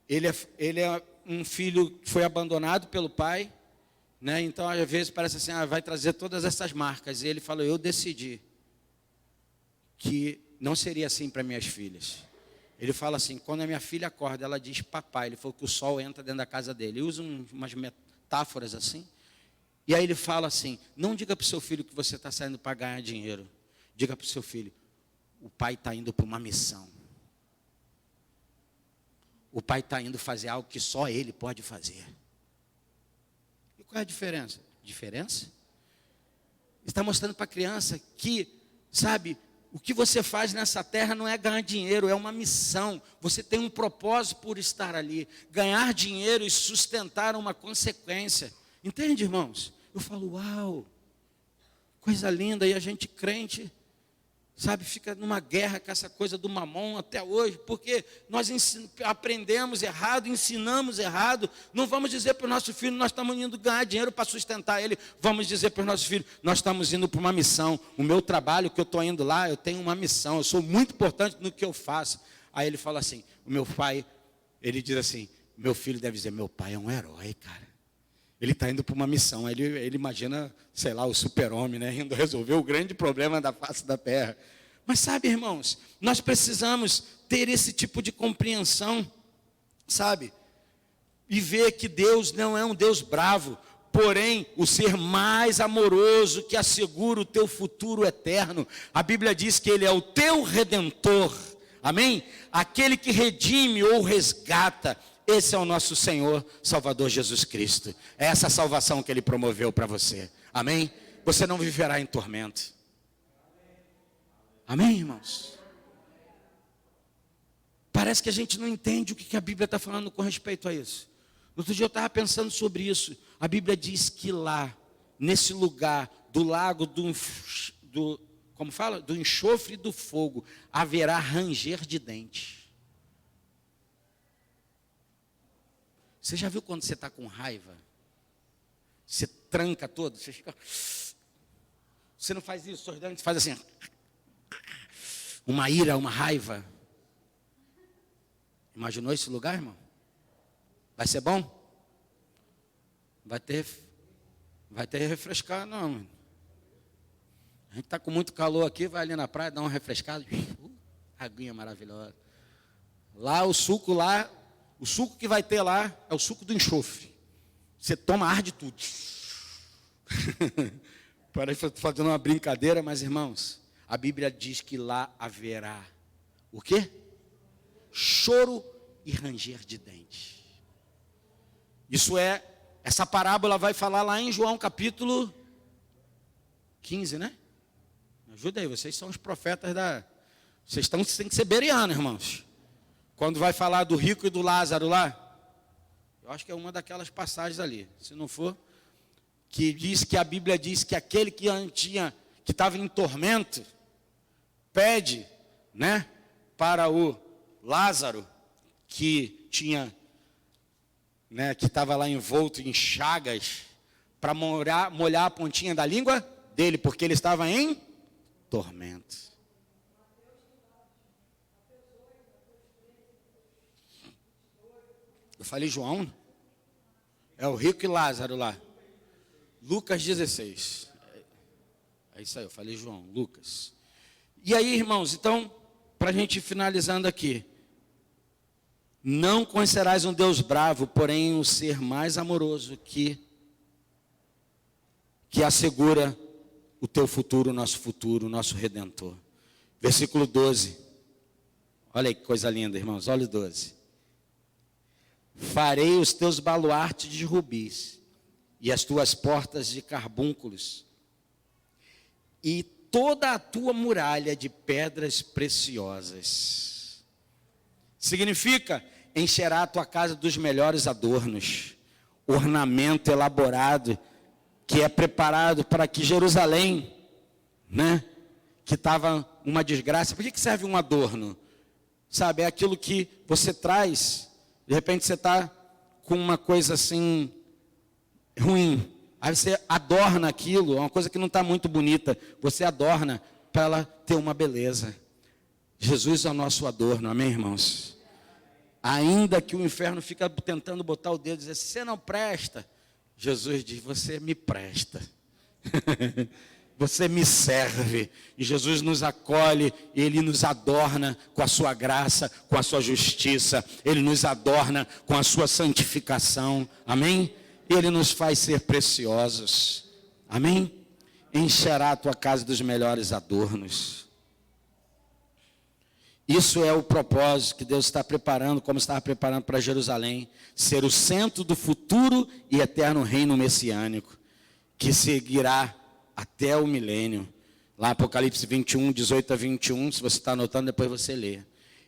Ele é um filho que foi abandonado pelo pai, né? Então, às vezes, parece assim, vai trazer todas essas marcas. E ele falou, eu decidi que não seria assim para minhas filhas. Ele fala assim, quando a minha filha acorda, ela diz papai. Ele falou que o sol entra dentro da casa dele. Ele usa umas metáforas assim. E aí ele fala assim, não diga para o seu filho que você está saindo para ganhar dinheiro. Diga para o seu filho, o pai está indo para uma missão. O pai está indo fazer algo que só ele pode fazer. E qual é a diferença? Diferença? Está mostrando para a criança que, sabe, o que você faz nessa terra não é ganhar dinheiro, é uma missão. Você tem um propósito por estar ali. Ganhar dinheiro e sustentar uma consequência. Entende, irmãos? Eu falo, uau, coisa linda. E a gente crente, sabe, fica numa guerra com essa coisa do mamão até hoje, porque nós aprendemos errado, ensinamos errado. Não vamos dizer para o nosso filho, nós estamos indo ganhar dinheiro para sustentar ele. Vamos dizer para os nossos filhos, nós estamos indo para uma missão. O meu trabalho que eu estou indo lá, eu tenho uma missão, eu sou muito importante no que eu faço. Aí ele fala assim, o meu pai, ele diz assim, meu filho deve dizer, meu pai é um herói, cara. Ele está indo para uma missão, ele imagina, sei lá, o super-homem, né, indo resolver o grande problema da face da terra. Mas sabe, irmãos, nós precisamos ter esse tipo de compreensão, sabe? E ver que Deus não é um Deus bravo, porém, o ser mais amoroso que assegura o teu futuro eterno. A Bíblia diz que Ele é o teu Redentor, amém? Aquele que redime ou resgata. Esse é o nosso Senhor, Salvador Jesus Cristo. É essa salvação que Ele promoveu para você. Amém? Você não viverá em tormento. Amém, irmãos? Parece que a gente não entende o que a Bíblia está falando com respeito a isso. No outro dia eu estava pensando sobre isso. A Bíblia diz que lá, nesse lugar, do lago como fala? Do enxofre e do fogo, haverá ranger de dentes. Você já viu quando você está com raiva? Você tranca todo, você fica... Você não faz isso, seus dentes faz assim. Uma ira, uma raiva. Imaginou esse lugar, irmão? Vai ser bom? Vai ter refrescar, não. A gente está com muito calor aqui, vai ali na praia, dá uma refrescada. Aguinha maravilhosa. Lá, o suco que vai ter lá é o suco do enxofre. Você toma, arde tudo. Parece fazendo uma brincadeira, mas irmãos, a Bíblia diz que lá haverá o quê? Choro e ranger de dentes. Essa parábola vai falar lá em João capítulo 15, né? Me ajuda aí, vocês são os profetas Vocês têm que ser bereanos, irmãos. Quando vai falar do rico e do Lázaro lá, eu acho que é uma daquelas passagens ali. Se não for, que diz que a Bíblia diz que aquele que estava em tormento, pede, né, para o Lázaro, que tinha, né, que estava lá envolto em chagas, para molhar a pontinha da língua dele, porque ele estava em tormento. Eu falei João? É o rico e Lázaro lá. Lucas 16. É isso aí, eu falei João, Lucas. E aí, irmãos, então, para a gente ir finalizando aqui. Não conhecerás um Deus bravo, porém um ser mais amoroso que assegura o teu futuro, o nosso Redentor. Versículo 12. Olha aí que coisa linda, irmãos, olha o 12. Farei os teus baluartes de rubis e as tuas portas de carbúnculos e toda a tua muralha de pedras preciosas. Significa, encherá a tua casa dos melhores adornos, ornamento elaborado, que é preparado para que Jerusalém, né, que estava uma desgraça. Por que serve um adorno? Sabe, é aquilo que você traz, de repente você está com uma coisa assim, ruim. Aí você adorna aquilo, é uma coisa que não está muito bonita. Você adorna para ela ter uma beleza. Jesus é o nosso adorno, amém, irmãos? Ainda que o inferno fica tentando botar o dedo e dizer, você não presta. Jesus diz, você me presta. Você me serve. E Jesus nos acolhe, Ele nos adorna com a sua graça, com a sua justiça. Ele nos adorna com a sua santificação. Amém? Ele nos faz ser preciosos. Amém? Encherá a tua casa dos melhores adornos. Isso é o propósito que Deus está preparando, como estava preparando para Jerusalém. Ser o centro do futuro e eterno reino messiânico, que seguirá até o milênio. Lá Apocalipse 21, 18 a 21, se você está anotando, depois você lê.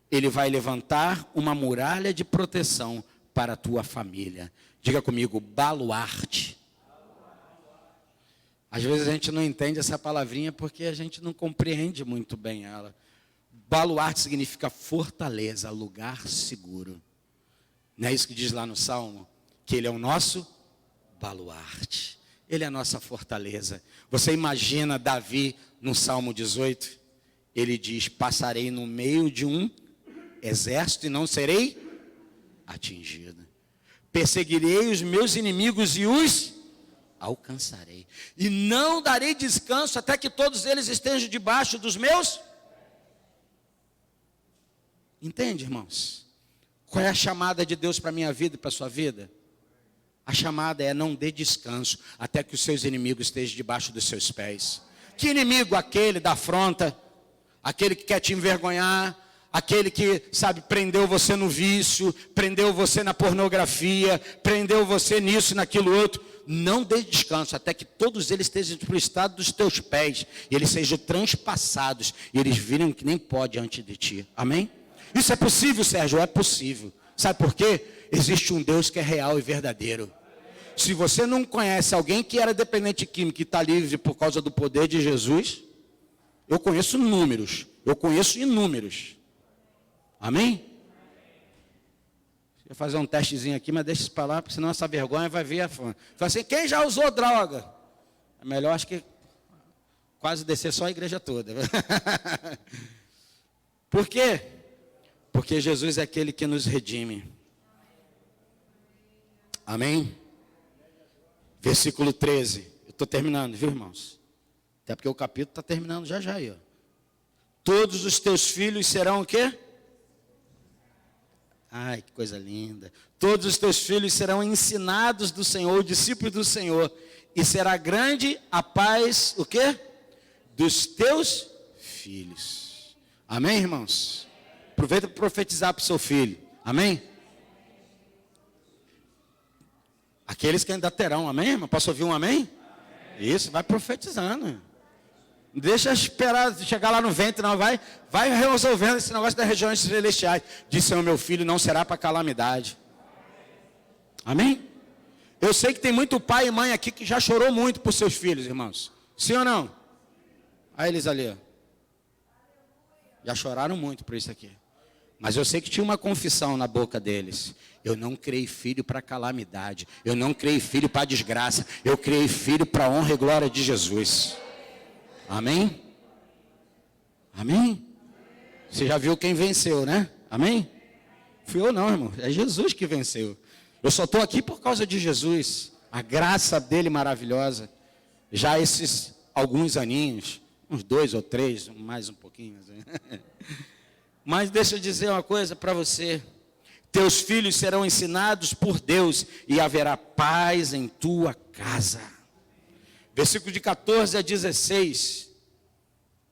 Ele vai levantar uma muralha de proteção para a tua família. Diga comigo, baluarte. Às vezes a gente não entende essa palavrinha porque a gente não compreende muito bem ela. Baluarte significa fortaleza, lugar seguro. Não é isso que diz lá no Salmo? Que Ele é o nosso baluarte. Ele é a nossa fortaleza. Você imagina Davi no Salmo 18? Ele diz, passarei no meio de um exército e não serei atingido. Perseguirei os meus inimigos e os alcançarei. E não darei descanso até que todos eles estejam debaixo dos meus. Entende, irmãos? Qual é a chamada de Deus para a minha vida e para a sua vida? A chamada é não dê descanso até que os seus inimigos estejam debaixo dos seus pés. Que inimigo? Aquele da afronta, aquele que quer te envergonhar, aquele que, sabe, prendeu você no vício, prendeu você na pornografia, prendeu você nisso e naquilo outro. Não dê descanso até que todos eles estejam para o estado dos teus pés, e eles sejam transpassados, e eles virem que nem pode antes de ti. Amém? Isso é possível, Sérgio? É possível. Sabe por quê? Existe um Deus que é real e verdadeiro. Se você não conhece alguém que era dependente químico e está livre por causa do poder de Jesus, eu conheço números. Eu conheço inúmeros. Amém? Vou fazer um testezinho aqui, mas deixa isso para lá, porque senão essa vergonha vai vir a fã. Fala assim, quem já usou droga? É melhor, acho que, quase descer só a igreja toda. Por quê? Porque Jesus é aquele que nos redime. Amém? Versículo 13. Eu estou terminando, viu, irmãos? Até porque o capítulo está terminando já aí. Ó. Todos os teus filhos serão o quê? Ai, que coisa linda. Todos os teus filhos serão ensinados do Senhor, discípulos do Senhor. E será grande a paz, o quê? Dos teus filhos. Amém, irmãos? Aproveita para profetizar para o seu filho. Amém? Aqueles que ainda terão, amém, irmão? Posso ouvir um amém? Amém. Isso, vai profetizando. Não deixa esperar chegar lá no ventre, não. Vai resolvendo esse negócio das regiões celestiais. Disse o meu filho, não será para calamidade. Amém? Eu sei que tem muito pai e mãe aqui que já chorou muito por seus filhos, irmãos. Sim ou não? Aí eles ali, ó. Já choraram muito por isso aqui. Mas eu sei que tinha uma confissão na boca deles. Eu não criei filho para calamidade. Eu não criei filho para desgraça. Eu criei filho para a honra e glória de Jesus. Amém? Amém? Você já viu quem venceu, né? Amém? Fui eu não, irmão. É Jesus que venceu. Eu só estou aqui por causa de Jesus. A graça dele maravilhosa. Já esses alguns aninhos, uns 2 ou 3, mais um pouquinho. Mas deixa eu dizer uma coisa para você. Teus filhos serão ensinados por Deus e haverá paz em tua casa. Versículo de 14 a 16.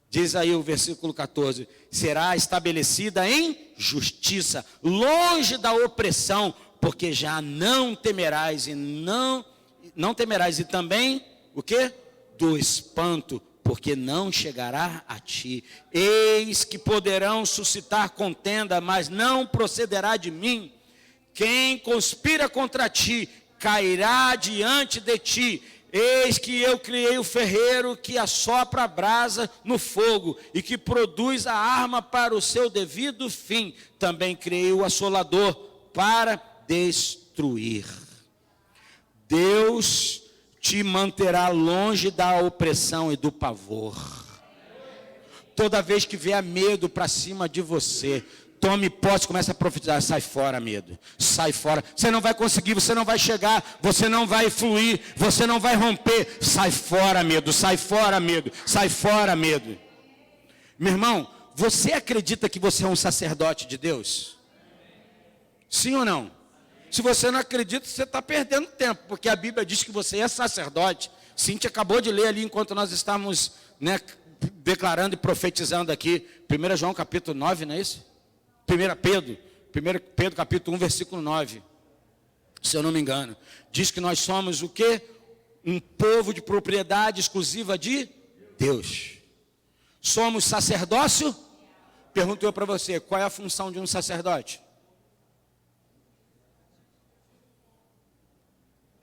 Diz aí o versículo 14. Será estabelecida em justiça, longe da opressão, porque já não temerás e também, o quê? Do espanto, porque não chegará a ti. Eis que poderão suscitar contenda, mas não procederá de mim. Quem conspira contra ti, cairá diante de ti. Eis que eu criei o ferreiro que assopra a brasa no fogo e que produz a arma para o seu devido fim. Também criei o assolador para destruir. Deus te manterá longe da opressão e do pavor. Toda vez que vier medo para cima de você, tome posse, comece a profetizar: sai fora, medo, sai fora. Você não vai conseguir, você não vai chegar, você não vai fluir, você não vai romper. Sai fora, medo, sai fora, medo, sai fora, medo. Meu irmão, você acredita que você é um sacerdote de Deus? Sim ou não? Se você não acredita, você está perdendo tempo, porque a Bíblia diz que você é sacerdote. Cíntia acabou de ler ali enquanto nós estávamos, declarando e profetizando aqui. 1 João capítulo 9, não é isso? 1 Pedro capítulo 1, versículo 9. Se eu não me engano. Diz que nós somos o quê? Um povo de propriedade exclusiva de Deus. Somos sacerdócio? Pergunto eu para você, qual é a função de um sacerdote?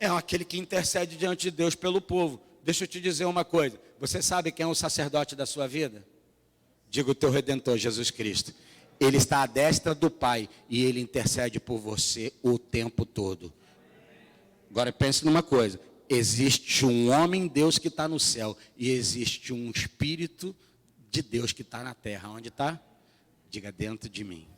É aquele que intercede diante de Deus pelo povo. Deixa eu te dizer uma coisa. Você sabe quem é o sacerdote da sua vida? Diga o teu Redentor, Jesus Cristo. Ele está à destra do Pai e Ele intercede por você o tempo todo. Agora pense numa coisa. Existe um homem Deus que está no céu e existe um Espírito de Deus que está na terra. Onde está? Diga: dentro de mim.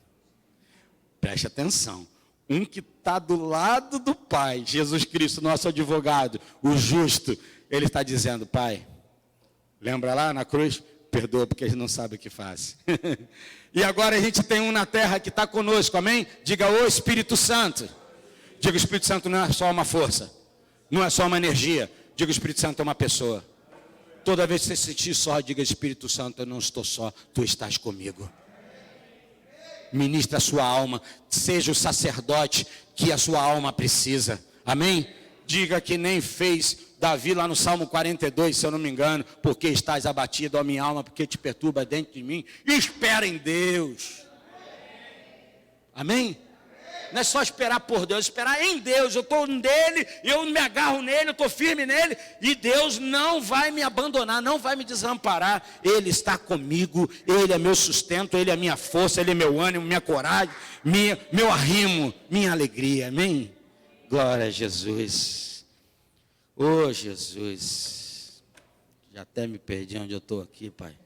Preste atenção. Um que está do lado do Pai, Jesus Cristo, nosso advogado, o justo, ele está dizendo: Pai, lembra lá na cruz? Perdoa porque eles não sabem o que faz. E agora a gente tem um na terra que está conosco, amém? Diga: o Espírito Santo. Diga: o Espírito Santo não é só uma força, não é só uma energia. Diga: o Espírito Santo é uma pessoa. Toda vez que você se sentir só, diga: Espírito Santo, eu não estou só, tu estás comigo. Ministra a sua alma, seja o sacerdote que a sua alma precisa, amém? Diga que nem fez Davi lá no Salmo 42, se eu não me engano: porque estás abatido, ó minha alma, porque te perturba dentro de mim. Espera em Deus, amém? Não é só esperar por Deus, esperar em Deus. Eu estou nele, eu me agarro nele, eu estou firme nele, e Deus não vai me abandonar, não vai me desamparar. Ele está comigo, Ele é meu sustento, Ele é minha força, Ele é meu ânimo, minha coragem, meu arrimo, minha alegria, amém? Glória a Jesus. Oh Jesus, já até me perdi onde eu estou aqui, Pai.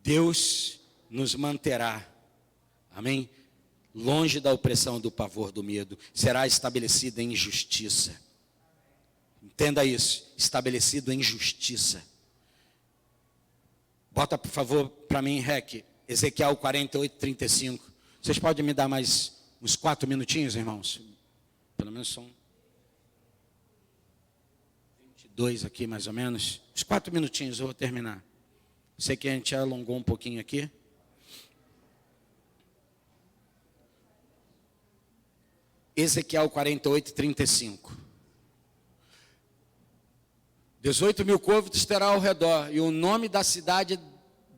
Deus nos manterá, amém? Longe da opressão, do pavor, do medo. Será estabelecido em justiça. Entenda isso, estabelecido em justiça. Bota por favor para mim, Rec, Ezequiel 48, 35. Vocês podem me dar mais uns 4 minutinhos, irmãos? Pelo menos são 22 aqui mais ou menos. Uns 4 minutinhos eu vou terminar. Sei que a gente alongou um pouquinho aqui. Ezequiel 48, 35. 18.000 côvados terá ao redor, e o nome da cidade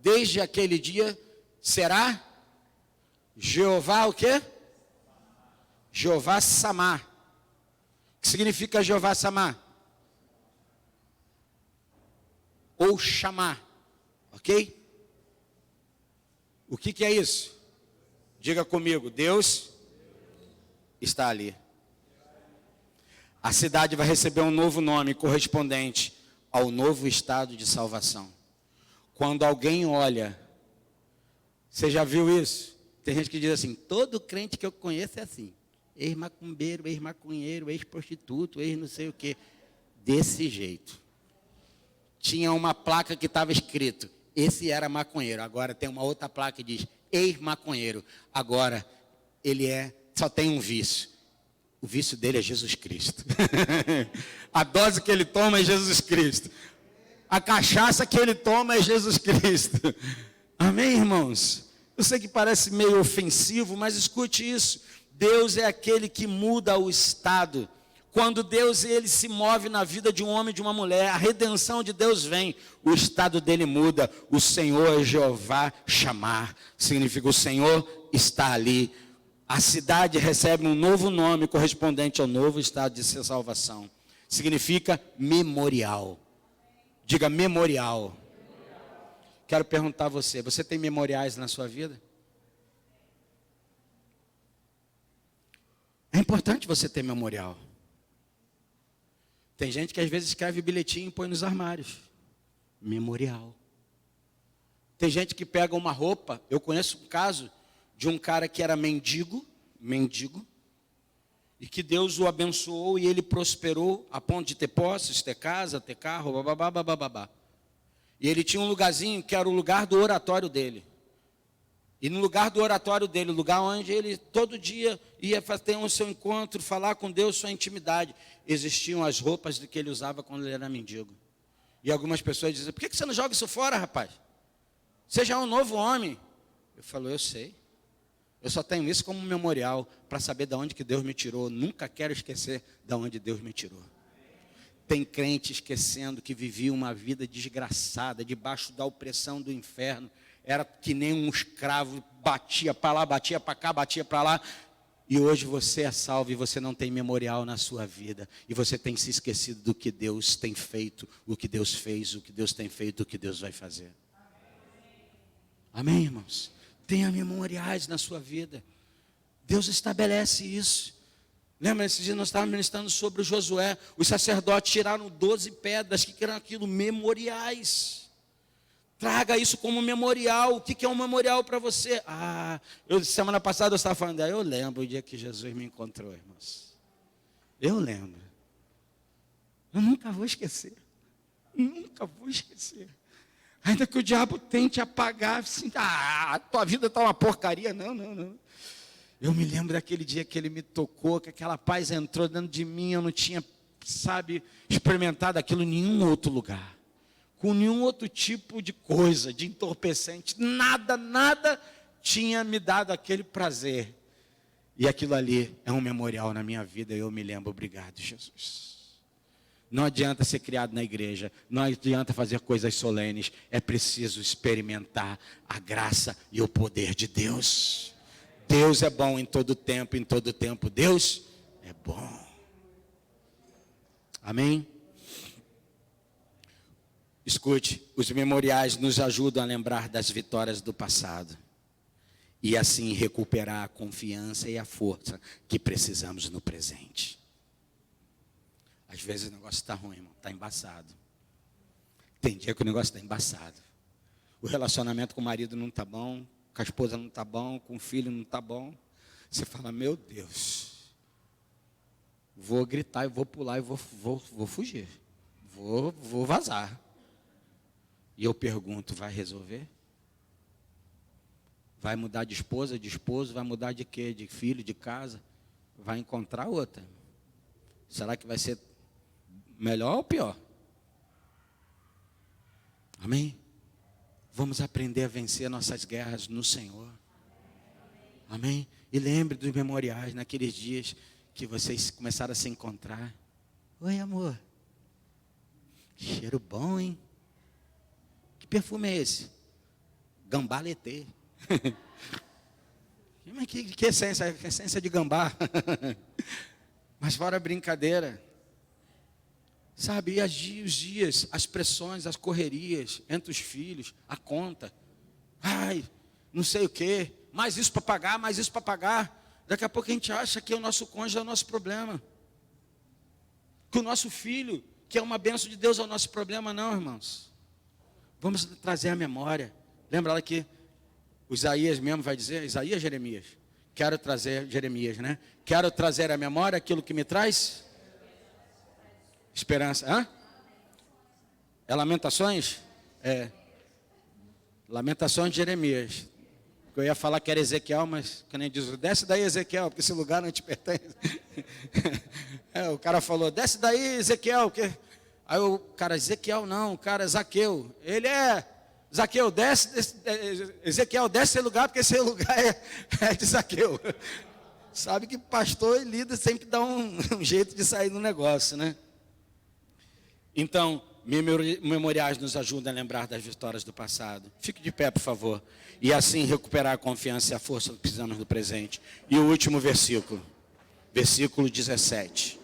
desde aquele dia será Jeová o quê? Jeová Samá. O que significa Jeová Samá? Ou chamar. Ok? O que é isso? Diga comigo: Deus está ali. A cidade vai receber um novo nome correspondente ao novo estado de salvação. Quando alguém olha, você já viu isso? Tem gente que diz assim, todo crente que eu conheço é assim. Ex-macumbeiro, ex-maconheiro, ex-prostituto, ex-não sei o quê. Desse jeito. Tinha uma placa que estava escrito, esse era maconheiro. Agora tem uma outra placa que diz, ex-maconheiro. Agora, ele só tem um vício. O vício dele é Jesus Cristo. A dose que ele toma é Jesus Cristo. A cachaça que ele toma é Jesus Cristo. Amém, irmãos? Eu sei que parece meio ofensivo, mas escute isso. Deus é aquele que muda o estado. Quando Deus ele se move na vida de um homem e de uma mulher, a redenção de Deus vem, o estado dele muda. O Senhor Jeová chamar, significa o Senhor está ali. A cidade recebe um novo nome correspondente ao novo estado de salvação. Significa memorial. Diga memorial. Quero perguntar a você, você tem memoriais na sua vida? É importante você ter memorial. Tem gente que às vezes escreve bilhetinho e põe nos armários. Memorial. Tem gente que pega uma roupa, eu conheço um caso de um cara que era mendigo, e que Deus o abençoou e ele prosperou a ponto de ter posses, ter casa, ter carro, babá. E ele tinha um lugarzinho que era o lugar do oratório dele. E no lugar do oratório dele, o lugar onde ele todo dia ia ter o seu encontro, falar com Deus, sua intimidade, existiam as roupas que ele usava quando ele era mendigo. E algumas pessoas diziam, por que você não joga isso fora, rapaz? Você já é um novo homem. Eu falo, eu sei. Eu só tenho isso como memorial, para saber de onde que Deus me tirou. Nunca quero esquecer de onde Deus me tirou. Tem crente esquecendo que vivia uma vida desgraçada, debaixo da opressão do inferno. Era que nem um escravo, batia para lá, batia para cá, batia para lá. E hoje você é salvo e você não tem memorial na sua vida. E você tem se esquecido do que Deus tem feito, o que Deus fez, o que Deus tem feito, o que Deus vai fazer. Amém, irmãos? Tenha memoriais na sua vida. Deus estabelece isso. Lembra, esses dias nós estávamos ministrando sobre o Josué. Os sacerdotes tiraram 12 pedras, que eram aquilo, memoriais. Traga isso como memorial. O que é um memorial para você? Semana passada eu estava falando, eu lembro o dia que Jesus me encontrou, irmãos. Eu lembro. Eu nunca vou esquecer. Nunca vou esquecer. Ainda que o diabo tente apagar, assim, tua vida está uma porcaria. Não. Eu me lembro daquele dia que ele me tocou, que aquela paz entrou dentro de mim, eu não tinha, experimentado aquilo em nenhum outro lugar. Com nenhum outro tipo de coisa, de entorpecente, nada tinha me dado aquele prazer. E aquilo ali é um memorial na minha vida, e eu me lembro, obrigado, Jesus. Não adianta ser criado na igreja, não adianta fazer coisas solenes, é preciso experimentar a graça e o poder de Deus. Deus é bom em todo tempo, Deus é bom. Amém? Escute, os memoriais nos ajudam a lembrar das vitórias do passado e assim recuperar a confiança e a força que precisamos no presente. Às vezes o negócio está ruim, irmão, está embaçado. Tem dia que o negócio está embaçado. O relacionamento com o marido não está bom, com a esposa não está bom, com o filho não está bom. Você fala, meu Deus, vou gritar, eu vou pular, eu vou fugir, vou vazar. E eu pergunto, vai resolver? Vai mudar de esposa, de esposo, vai mudar de quê? De filho, de casa? Vai encontrar outra. Será que vai ser melhor ou pior? Amém? Vamos aprender a vencer nossas guerras no Senhor. Amém? E lembre dos memoriais naqueles dias que vocês começaram a se encontrar. Oi, amor. Que cheiro bom, hein? Que perfume é esse? Gambá Letê. Mas que essência? Que essência de gambá. Mas fora brincadeira. Sabe, e os dias, as pressões, as correrias entre os filhos, a conta. Não sei o quê. Mais isso para pagar, mais isso para pagar. Daqui a pouco a gente acha que o nosso cônjuge é o nosso problema. Que o nosso filho, que é uma bênção de Deus, é o nosso problema. Não, irmãos. Vamos trazer a memória. Lembra lá que O Isaías mesmo vai dizer, Isaías, Jeremias. Quero trazer, Jeremias, né? Quero trazer à memória aquilo que me traz esperança. Hã? É Lamentações? É. Lamentações de Jeremias. Eu ia falar que era Ezequiel, mas que nem diz, desce daí, Ezequiel, porque esse lugar não te pertence. O cara falou, desce daí, Ezequiel. Que... Aí o cara, Ezequiel não, o cara é Zaqueu. Ele é, Zaqueu, desce, Ezequiel, desce esse lugar, porque esse lugar é de Zaqueu. Sabe que pastor e líder sempre dá um jeito de sair do negócio, né? Então, memoriais nos ajudam a lembrar das vitórias do passado. Fique de pé, por favor. E assim recuperar a confiança e a força que precisamos no presente. E o último versículo. Versículo 17.